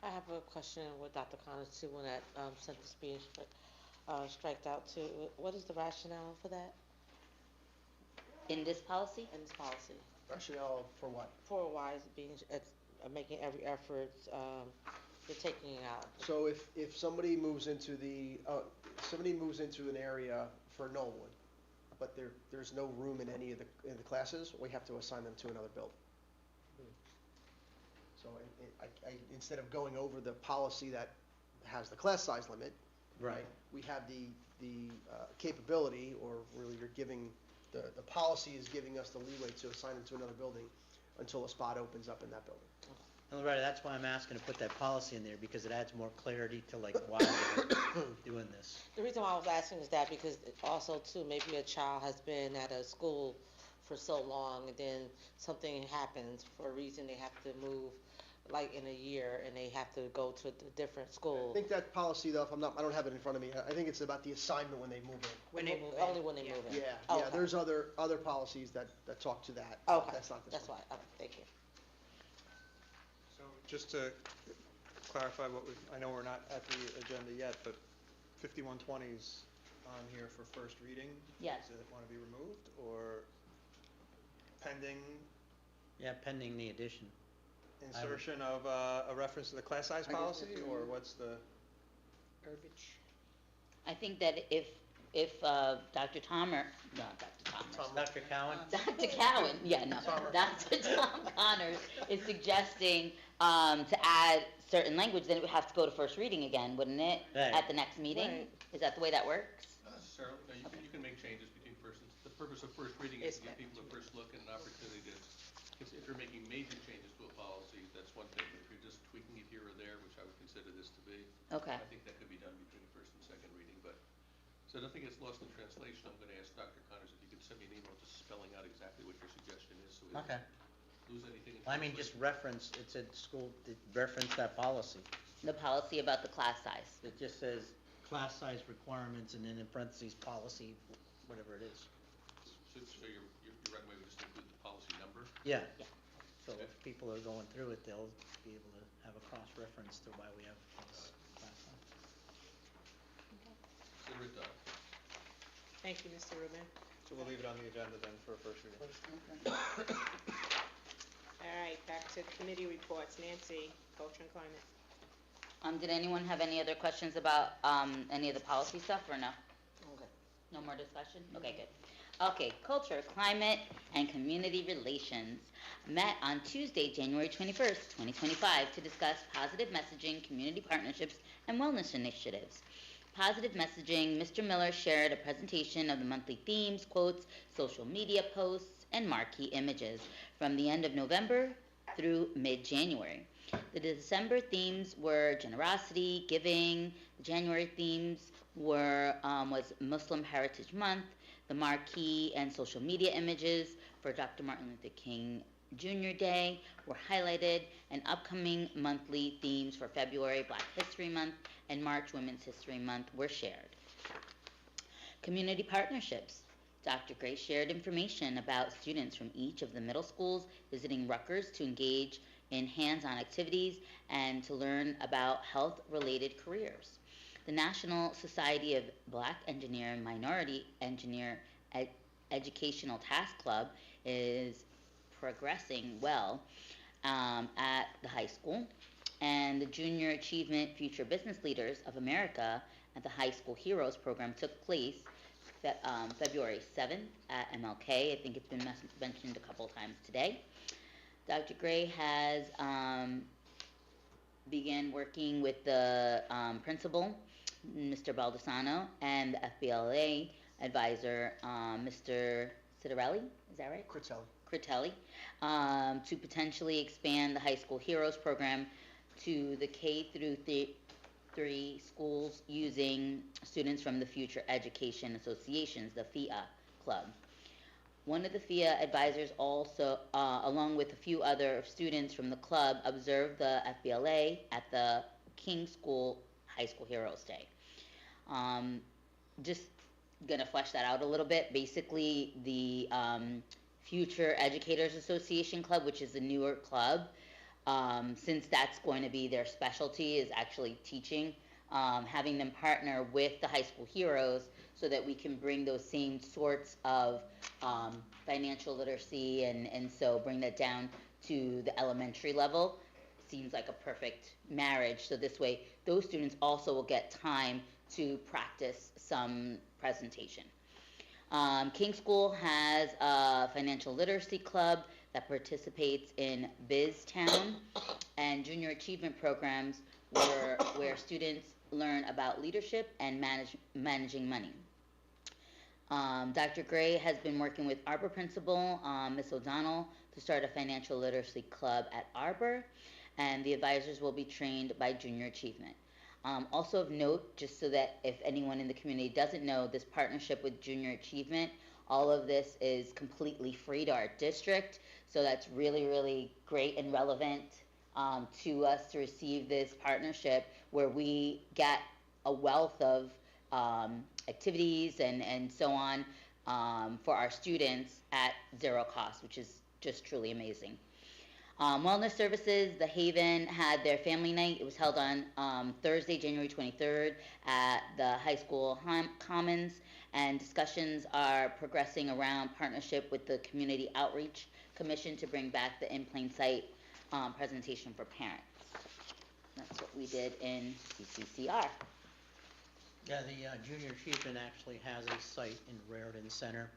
I have a question with Dr. Connors too, when that sentence being striked out too. What is the rationale for that In this policy? in this policy? Rationale for what? For why is it being, making every effort, you're taking it out? So if somebody moves into an area for Knollwood, but there's no room in any of the classes, we have to assign them to another building. So instead of going over the policy that has the class size limit, Right. we have the capability, or really you're giving, the policy is giving us the leeway to assign them to another building until a spot opens up in that building. And Loretta, that's why I'm asking to put that policy in there, because it adds more clarity to like why we're doing this. The reason why I was asking is that because also too, maybe a child has been at a school for so long and then something happens for a reason they have to move like in a year and they have to go to a different I school. think that policy, though, I don't have it in front of me, I think it's about the assignment when they move in. When they move in. Only when they move in. Yeah, Okay. yeah, there's other policies that talk to that. Okay, That's not this that's one. why, okay, thank you. So just to clarify I know we're not at the agenda yet, but 5120's on here for first reading. Yes. Does it want to be removed or pending Yeah, pending the addition. insertion of a reference to the class size I guess policy, that's or removed. what's the? Verbiage. I think that if Dr. Tomer, not Dr. Thomas, Dr. Cowan? Dr. Cowan, yeah, no, Dr. Tom Connors is suggesting to add certain language, then it would have to go to first reading again, wouldn't it? Right. At the next meeting? Right. Is that the way that works? Not necessarily, no, you can make changes between first, the purpose of first reading is to give people a first look and an opportunity to, because if you're making major changes to a policy, that's one thing, but if you're just tweaking it here or there, which I would consider this to be, Okay. I think that could be done between first and second reading, but, so nothing gets lost in translation, I'm gonna ask Dr. Connors if you could send me an email just spelling out exactly what your suggestion is, so we Okay. don't lose anything in I mean, just reference, it said school, reference that policy. The policy about the class size. It just says class size requirements and then in parentheses, policy, whatever it is. So your recommendation would just include the policy number? Yeah. Yeah. So if people are going through it, they'll be able to have a cross-reference to why we have this class size. Consider it done. Thank you, Mr. Rubin. So we'll leave it on the agenda then for first reading. All right, back to committee reports. Nancy, Culture and Climate. Did anyone have any other questions about any of the policy stuff or no? Okay. No more discussion? Okay, good. Okay, Culture, Climate, and Community Relations met on Tuesday, January 21st, 2025 to discuss positive messaging, community partnerships, and wellness initiatives. Positive messaging, Mr. Miller shared a presentation of the monthly themes, quotes, social media posts, and marquee images from the end of November through mid-January. The December themes were generosity, giving. The January themes was Muslim Heritage Month. The marquee and social media images for Dr. Martin Luther King Jr. Day were highlighted, and upcoming monthly themes for February, Black History Month, and March, Women's History Month, were shared. Community partnerships. Dr. Gray shared information about students from each of the middle schools visiting Rutgers to engage in hands-on activities and to learn about health-related careers. The National Society of Black Engineer and Minority Engineer Educational Task Club is progressing well at the high school, and the Junior Achievement Future Business Leaders of America at the High School Heroes program took place February 7th at MLK. I think it's been mentioned a couple times today. Dr. Gray has began working with the principal, Mr. Baldessano, and the FBLA advisor, Mr. Citarelli, is that right? Critelli, to potentially expand the High School Heroes program to the K through 3 schools using students from the Future Education Associations, the FIA club. One of the FIA advisors also, along with a few other students from the club, observed the FBLA at the King School High School Heroes Day. Just gonna flesh that out a little bit. Basically, the Future Educators Association Club, which is a newer club, since that's going to be their specialty, is actually teaching, having them partner with the High School Heroes so that we can bring those same sorts of financial literacy and so bring that down to the elementary level. Seems like a perfect marriage, so this way those students also will get time to practice some presentation. King School has a financial literacy club that participates in BizTown and junior achievement programs where students learn about leadership and managing money. Dr. Gray has been working with Arbor principal, Ms. O'Donnell, to start a financial literacy club at Arbor, and the advisors will be trained by Junior Achievement. Also of note, just so that if anyone in the community doesn't know, this partnership with Junior Achievement, all of this is completely free to our district, so that's really, really great and relevant to us to receive this partnership where we get a wealth of activities and so on for our students at zero cost, which is just truly amazing. Wellness Services, The Haven had their family night. It was held on Thursday, January 23rd at the high school commons, and discussions are progressing around partnership with the Community Outreach Commission to bring back the in plain sight presentation for parents. That's what we did in CCCR. Yeah, the Junior Achievement actually has a site in Reorgan Center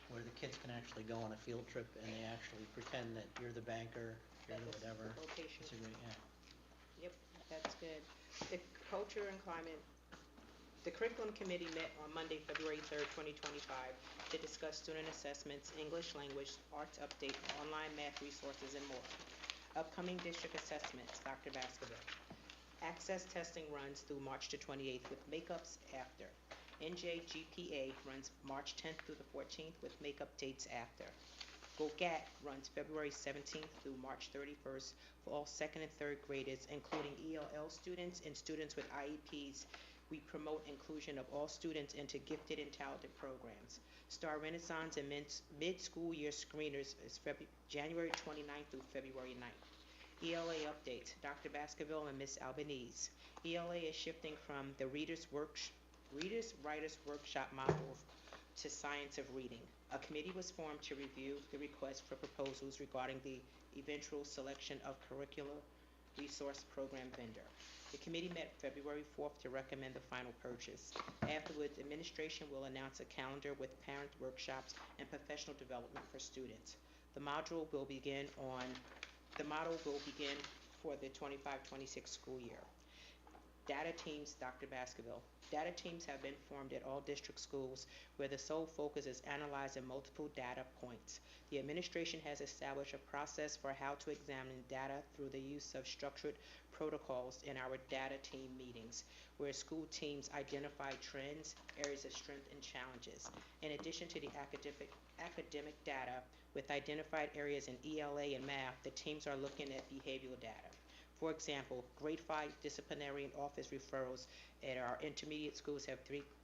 where the kids can actually go on a field trip and they actually pretend that you're the banker, you're the whatever. Location. It's a great, yeah. Yep, that's good. The Culture and Climate, the Curriculum Committee met on Monday, February 3rd, 2025 to discuss student assessments, English language, arts update, online math resources, and more. Upcoming district assessments, Dr. Baskerville. Access testing runs through March the 28th with makeups after. NJGPA runs March 10th through the 14th with makeup dates after. GOGAT runs February 17th through March 31st for all second and third graders, including ELL students and students with IEPs. We promote inclusion of all students into gifted and talented programs. Star Renaissance and mid-school year screeners is January 29th through February 9th. ELA updates, Dr. Baskerville and Miss Albanese. ELA is shifting from the Writers Workshop module to Science of Reading. A committee was formed to review the request for proposals regarding the eventual selection of curricular resource program vendor. The committee met February 4th to recommend the final purchase. Afterwards, administration will announce a calendar with parent workshops and professional development for students. The model will begin for the 25-26 school year. Data teams, Dr. Baskerville. Data teams have been formed at all district schools where the sole focus is analyzing multiple data points. The administration has established a process for how to examine data through the use of structured protocols in our data team meetings, where school teams identify trends, areas of strength, and challenges. In addition to the academic data, with identified areas in ELA and math, the teams are looking at behavioral data. For example, grade 5 disciplinary and office referrals at our intermediate schools have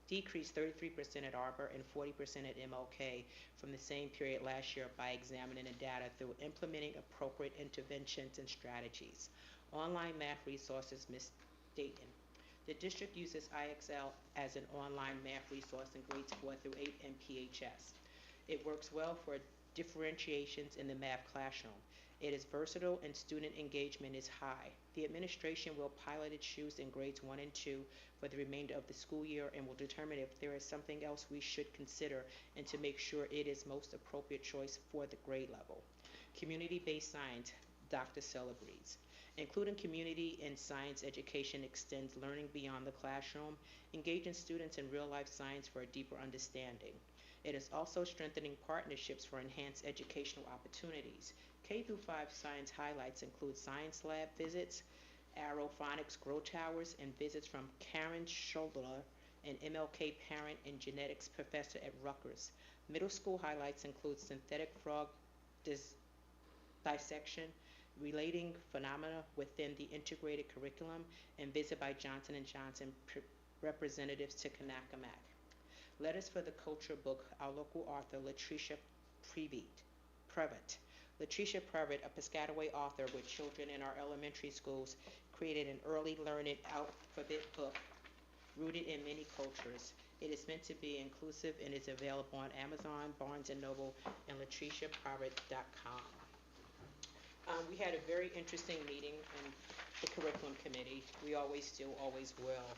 decreased 33% at Arbor and 40% at MLK from the same period last year by examining the data through implementing appropriate interventions and strategies. Online math resources, Ms. Dayton. The district uses IXL as an online math resource in grades 4 through 8 and PHS. It works well for differentiations in the math classroom. It is versatile and student engagement is high. The administration will pilot its use in grades 1 and 2 for the remainder of the school year and will determine if there is something else we should consider and to make sure it is most appropriate choice for the grade level. Community-based science, Dr. Celebrezze. Including community and science education extends learning beyond the classroom, engaging students in real-life science for a deeper understanding. It is also strengthening partnerships for enhanced educational opportunities. K-5 science highlights include science lab visits, aerophonics grow towers, and visits from Karen Scholler, an MLK parent and genetics professor at Rutgers. Middle school highlights include synthetic frog dissection, relating phenomena within the integrated curriculum, and visit by Johnson & Johnson representatives to Kanakamak. Letters for the Culture book, our local author, Latricia Previtt. Latricia Previtt, a Piscataway author with children in our elementary schools, created an early learning alphabet book rooted in many cultures. It is meant to be inclusive and is available on Amazon, Barnes & Noble, and latriciaprevitt.com. We had a very interesting meeting in the curriculum committee. We always do, always will.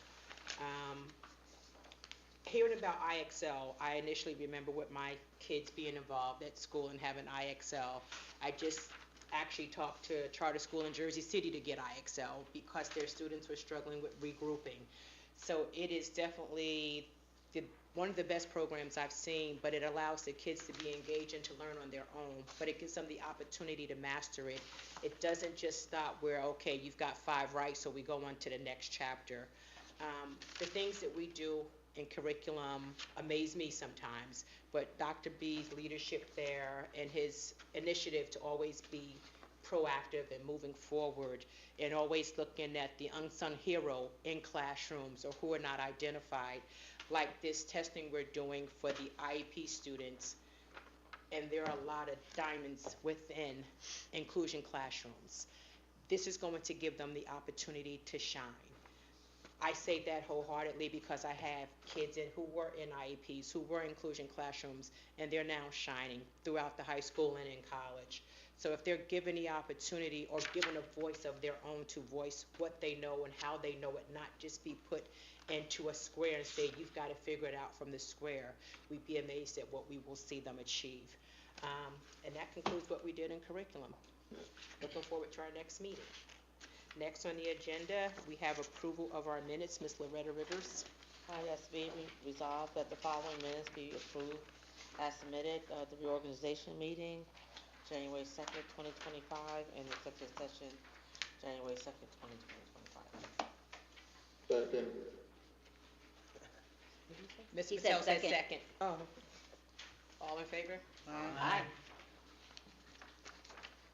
Hearing about IXL, I initially remember with my kids being involved at school and having IXL. I just actually talked to a charter school in Jersey City to get IXL because their students were struggling with regrouping. So it is definitely the one of the best programs I've seen, but it allows the kids to be engaged and to learn on their own, but it gives them the opportunity to master it. It doesn't just stop where, okay, you've got 5 right, so we go on to the next chapter. The things that we do in curriculum amaze me sometimes, but Dr. B's leadership there and his initiative to always be proactive and moving forward and always looking at the unsung hero in classrooms or who are not identified, like this testing we're doing for the IEP students. And there are a lot of diamonds within inclusion classrooms. This is going to give them the opportunity to shine. I say that wholeheartedly because I have kids who were in IEPs, who were inclusion classrooms, and they're now shining throughout the high school and in college. So if they're given the opportunity or given a voice of their own to voice what they know and how they know it, not just be put into a square and say, you've got to figure it out from the square, we'd be amazed at what we will see them achieve. And that concludes what we did in curriculum. Looking forward to our next meeting. Next on the agenda, we have approval of our minutes. Ms. Loretta Rivers. Yes, be resolved that the following minutes be approved as submitted. The reorganization meeting, January 2nd, 2025, and the executive session, January 2nd, 2025. Second. Mr. He Patel said said second. second. Oh. All in favor? Aye.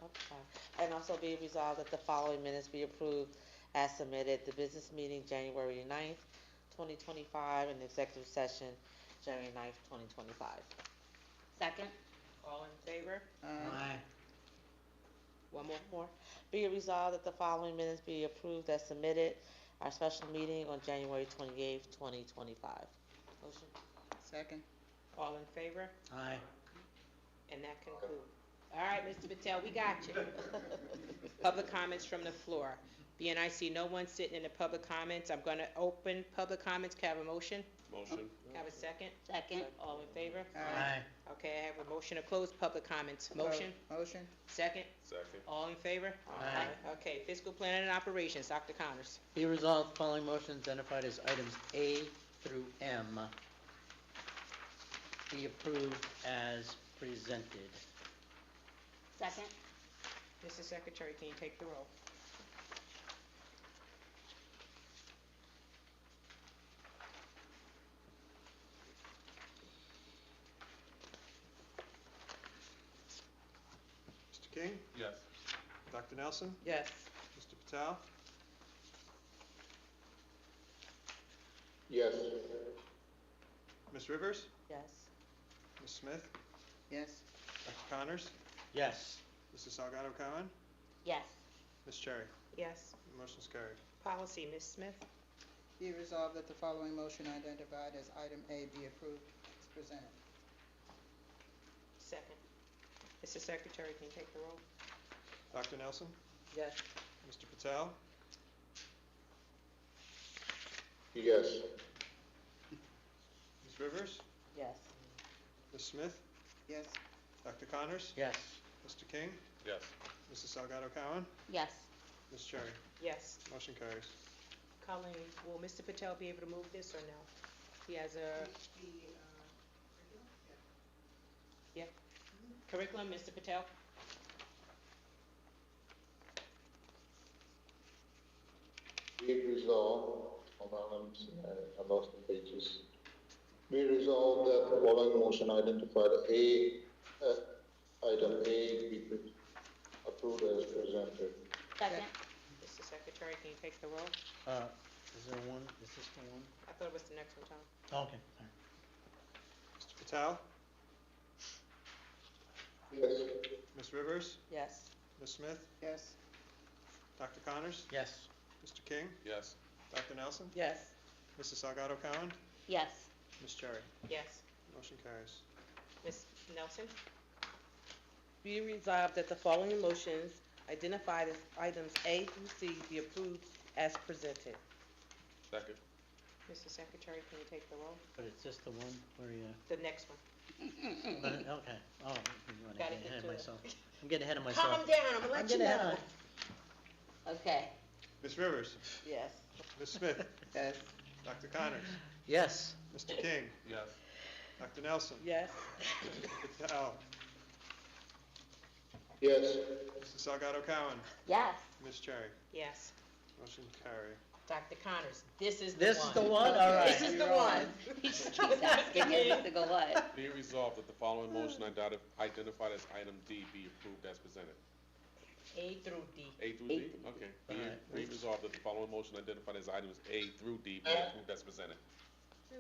Okay. And also be resolved that the following minutes be approved as submitted. The business meeting, January 9th, 2025, and the executive session, January 9th, 2025. Second? All in favor? Aye. One more. Be it resolved that the following minutes be approved as submitted. Our special meeting on January 28th, 2025. Motion? Second. All in favor? Aye. And that concludes. All right, Mr. Patel, we got you. Public comments from the floor. Being I see no one sitting in the public comments, I'm going to open public comments. Can I have a motion? Motion. Can I have a second? Second. All in favor? Aye. Okay, I have a motion to close public comments. Motion? Motion. Second? Second. All in favor? Aye. Okay, fiscal planning and operations, Dr. Connors. Be resolved, following motions identified as items A through M be approved as presented. Second? Mr. Secretary, can you take the roll? Mr. King? Yes. Dr. Nelson? Yes. Mr. Patel? Yes. Ms. Rivers? Yes. Ms. Smith? Yes. Dr. Connors? Yes. Mrs. Salgado Cowan? Yes. Ms. Cherry? Yes. Motion's carried. Policy, Ms. Smith. Be resolved that the following motion identified as item A be approved as presented. Second. Mr. Secretary, can you take the roll? Dr. Nelson? Yes. Mr. Patel? Yes. Ms. Rivers? Yes. Ms. Smith? Yes. Dr. Connors? Yes. Mr. King? Yes. Mrs. Salgado Cowan? Yes. Ms. Cherry? Yes. Motion carries. Colleen, will Mr. Patel be able to move this or no? He has a... Yeah. Curriculum, Mr. Patel? Be it resolved, hold on, I lost the pages. Be it resolved that the following motion identified item A be approved as presented. Second? Mr. Secretary, can you take the roll? Is there one, is this the one? I thought it was the next one, Tom. Okay, all right. Mr. Patel? Yes. Ms. Rivers? Yes. Ms. Smith? Yes. Dr. Connors? Yes. Mr. King? Yes. Dr. Nelson? Yes. Mrs. Salgado Cowan? Yes. Ms. Cherry? Yes. Motion carries. Ms. Nelson? Be resolved that the following motions identified as items A through C be approved as presented. Second. Mr. Secretary, can you take the roll? But it's just the one where you, The next one. okay. Oh, I'm running Gotta ahead get of to it. myself. I'm getting ahead of myself. Calm down, I'm gonna I'm let you getting ahead know. of Okay. Ms. Rivers? Yes. Ms. Smith? Yes. Dr. Connors? Yes. Mr. King, Yes. Dr. Nelson, Yes. Mr. Patel, Yes. Mrs. Salgado Cowan, Yes. Ms. Cherry. Yes. Motion carry. Dr. Connors, this is the one. This is the one? All right. This is the one. He just keeps asking every single one. Be it resolved that the following motion identified as item D be approved as presented. A through D. A through A D? through Okay. Alright. Be it resolved that the following motion identified as items A through D be approved as presented. A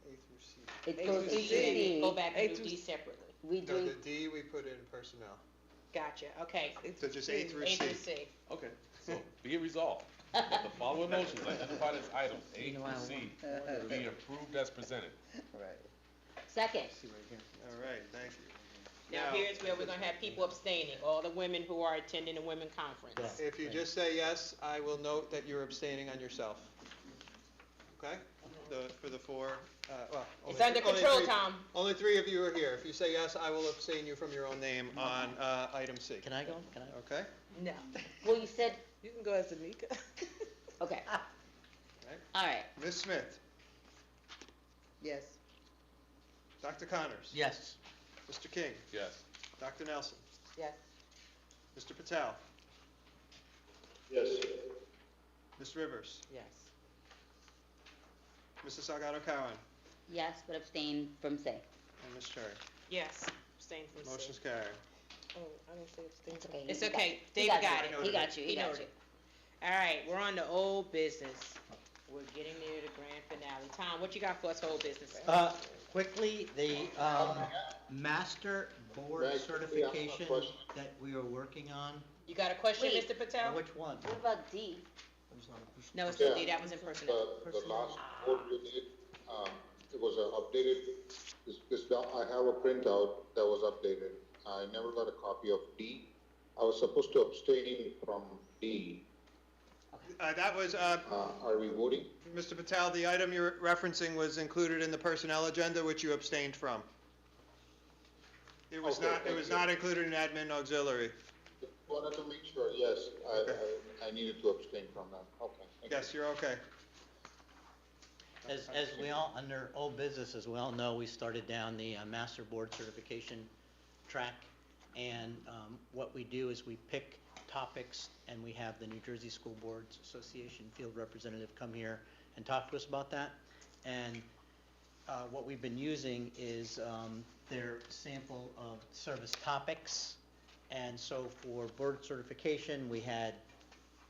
through C. It A goes through A C. through D. Go back A and do through D C. separately. We No, doing, the D we put in personnel. Gotcha, okay. So just A through A C. through C. Okay, so be it resolved that the following motions identified as items A through C be approved as presented. Right. second. All right, thank you. Now, here's where we're gonna have people abstaining, all the women who are attending the women conference. If you just say yes, I will note that you're abstaining on yourself. Okay? For the four, well. It's only- under only control, three- Tom. Only 3 of you are here. If you say yes, I will abstain you from your own name on item C. Can I go? Can I? Okay? No. Well, you said, You can go as Anika. okay. Right. All right. Ms. Smith, Yes. Dr. Connors. Yes. Mr. King, Yes. Dr. Nelson, Yes. Mr. Patel, Yes. Ms. Rivers, Yes. Mrs. Salgado Cowan, Yes, but abstain from say. and Ms. Cherry. Yes, abstain from C. Motion's carried. Oh, I didn't say abstain. It's okay. It's He got- okay, he David got it. it. He got you, he got noted you. it. All right, we're on to old business. We're getting near the grand finale. Tom, what you got for us, old business? Quickly, the master board Right, certification yeah, question. that we are working on. You got a question, Wait. Mr. Patel? Which one? What about D? No, it's Yeah. D, that was in personnel. The last board we did, it was updated, I have a printout that was updated. I never got a copy of D. I was supposed to abstain from D. That was, Are we voting? Mr. Patel, the item you're referencing was included in the personnel agenda, which you abstained from. It was Okay, not, it thank was you. not included in admin auxiliary. Wanted to make sure, yes, I needed to abstain from that. Okay. thank you. Yes, you're okay. As we all, under old business, as we all know, we started down the master board certification track. And what we do is we pick topics, and we have the New Jersey School Boards Association field representative come here and talk to us about that. And what we've been using is their sample of service topics. And so for board certification, we had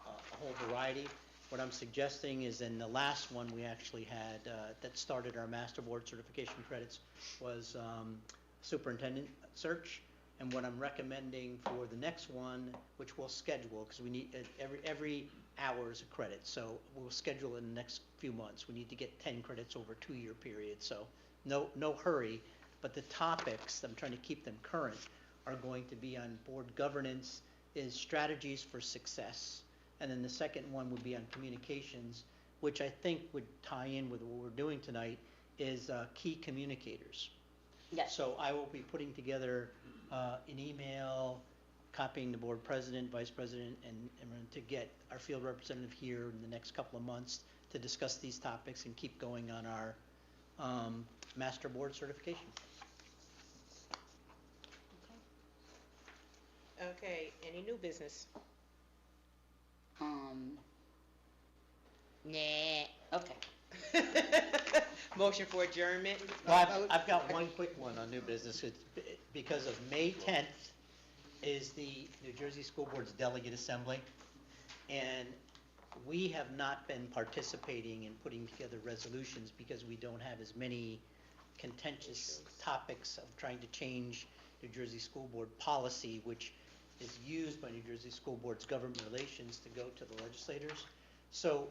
a whole variety. What I'm suggesting is in the last one we actually had, that started our master board certification credits, was superintendent search. And what I'm recommending for the next one, which we'll schedule, because we need, every hour is a credit, so we'll schedule in the next few months. We need to get 10 credits over a 2-year period, so no hurry. But the topics, I'm trying to keep them current, are going to be on board governance, is strategies for success. And then the second one would be on communications, which I think would tie in with what we're doing tonight, is key communicators. Yes. So I will be putting together an email, copying the board president, vice president, and to get our field representative here in the next couple of months to discuss these topics and keep going on our master board certification. Okay, any new business? Nah, okay. Motion for adjournment? Well, I've got one quick one on new business. It's because of May 10th is the New Jersey School Board's Delegate Assembly. And we have not been participating in putting together resolutions because we don't have as many contentious topics of trying to change New Jersey School Board policy, which is used by New Jersey School Board's government relations to go to the legislators. So,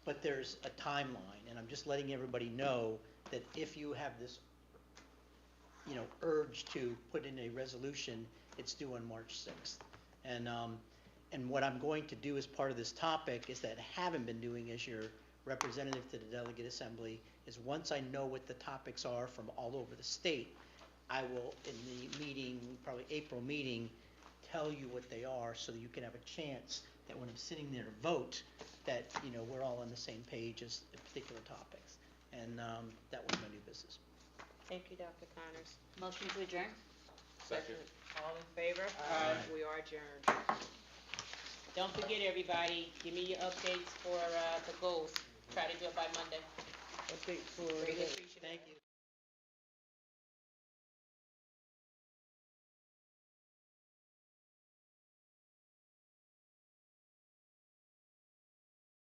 but there's a timeline, and I'm just letting everybody know that if you have this, urge to put in a resolution, it's due on March 6th. And what I'm going to do as part of this topic is that I haven't been doing as your representative to the Delegate Assembly, is once I know what the topics are from all over the state, I will, in the meeting, probably April meeting, tell you what they are so that you can have a chance that when I'm sitting there to vote, that, we're all on the same page as the particular topics. and that was my new business. Thank you, Dr. Connors. Motion to adjourn? Second. All in favor? Aye. We are adjourned. Don't forget, everybody, give me your updates for, the goals. Try to do it by Monday. Update for. Greatly appreciate it. Thank you.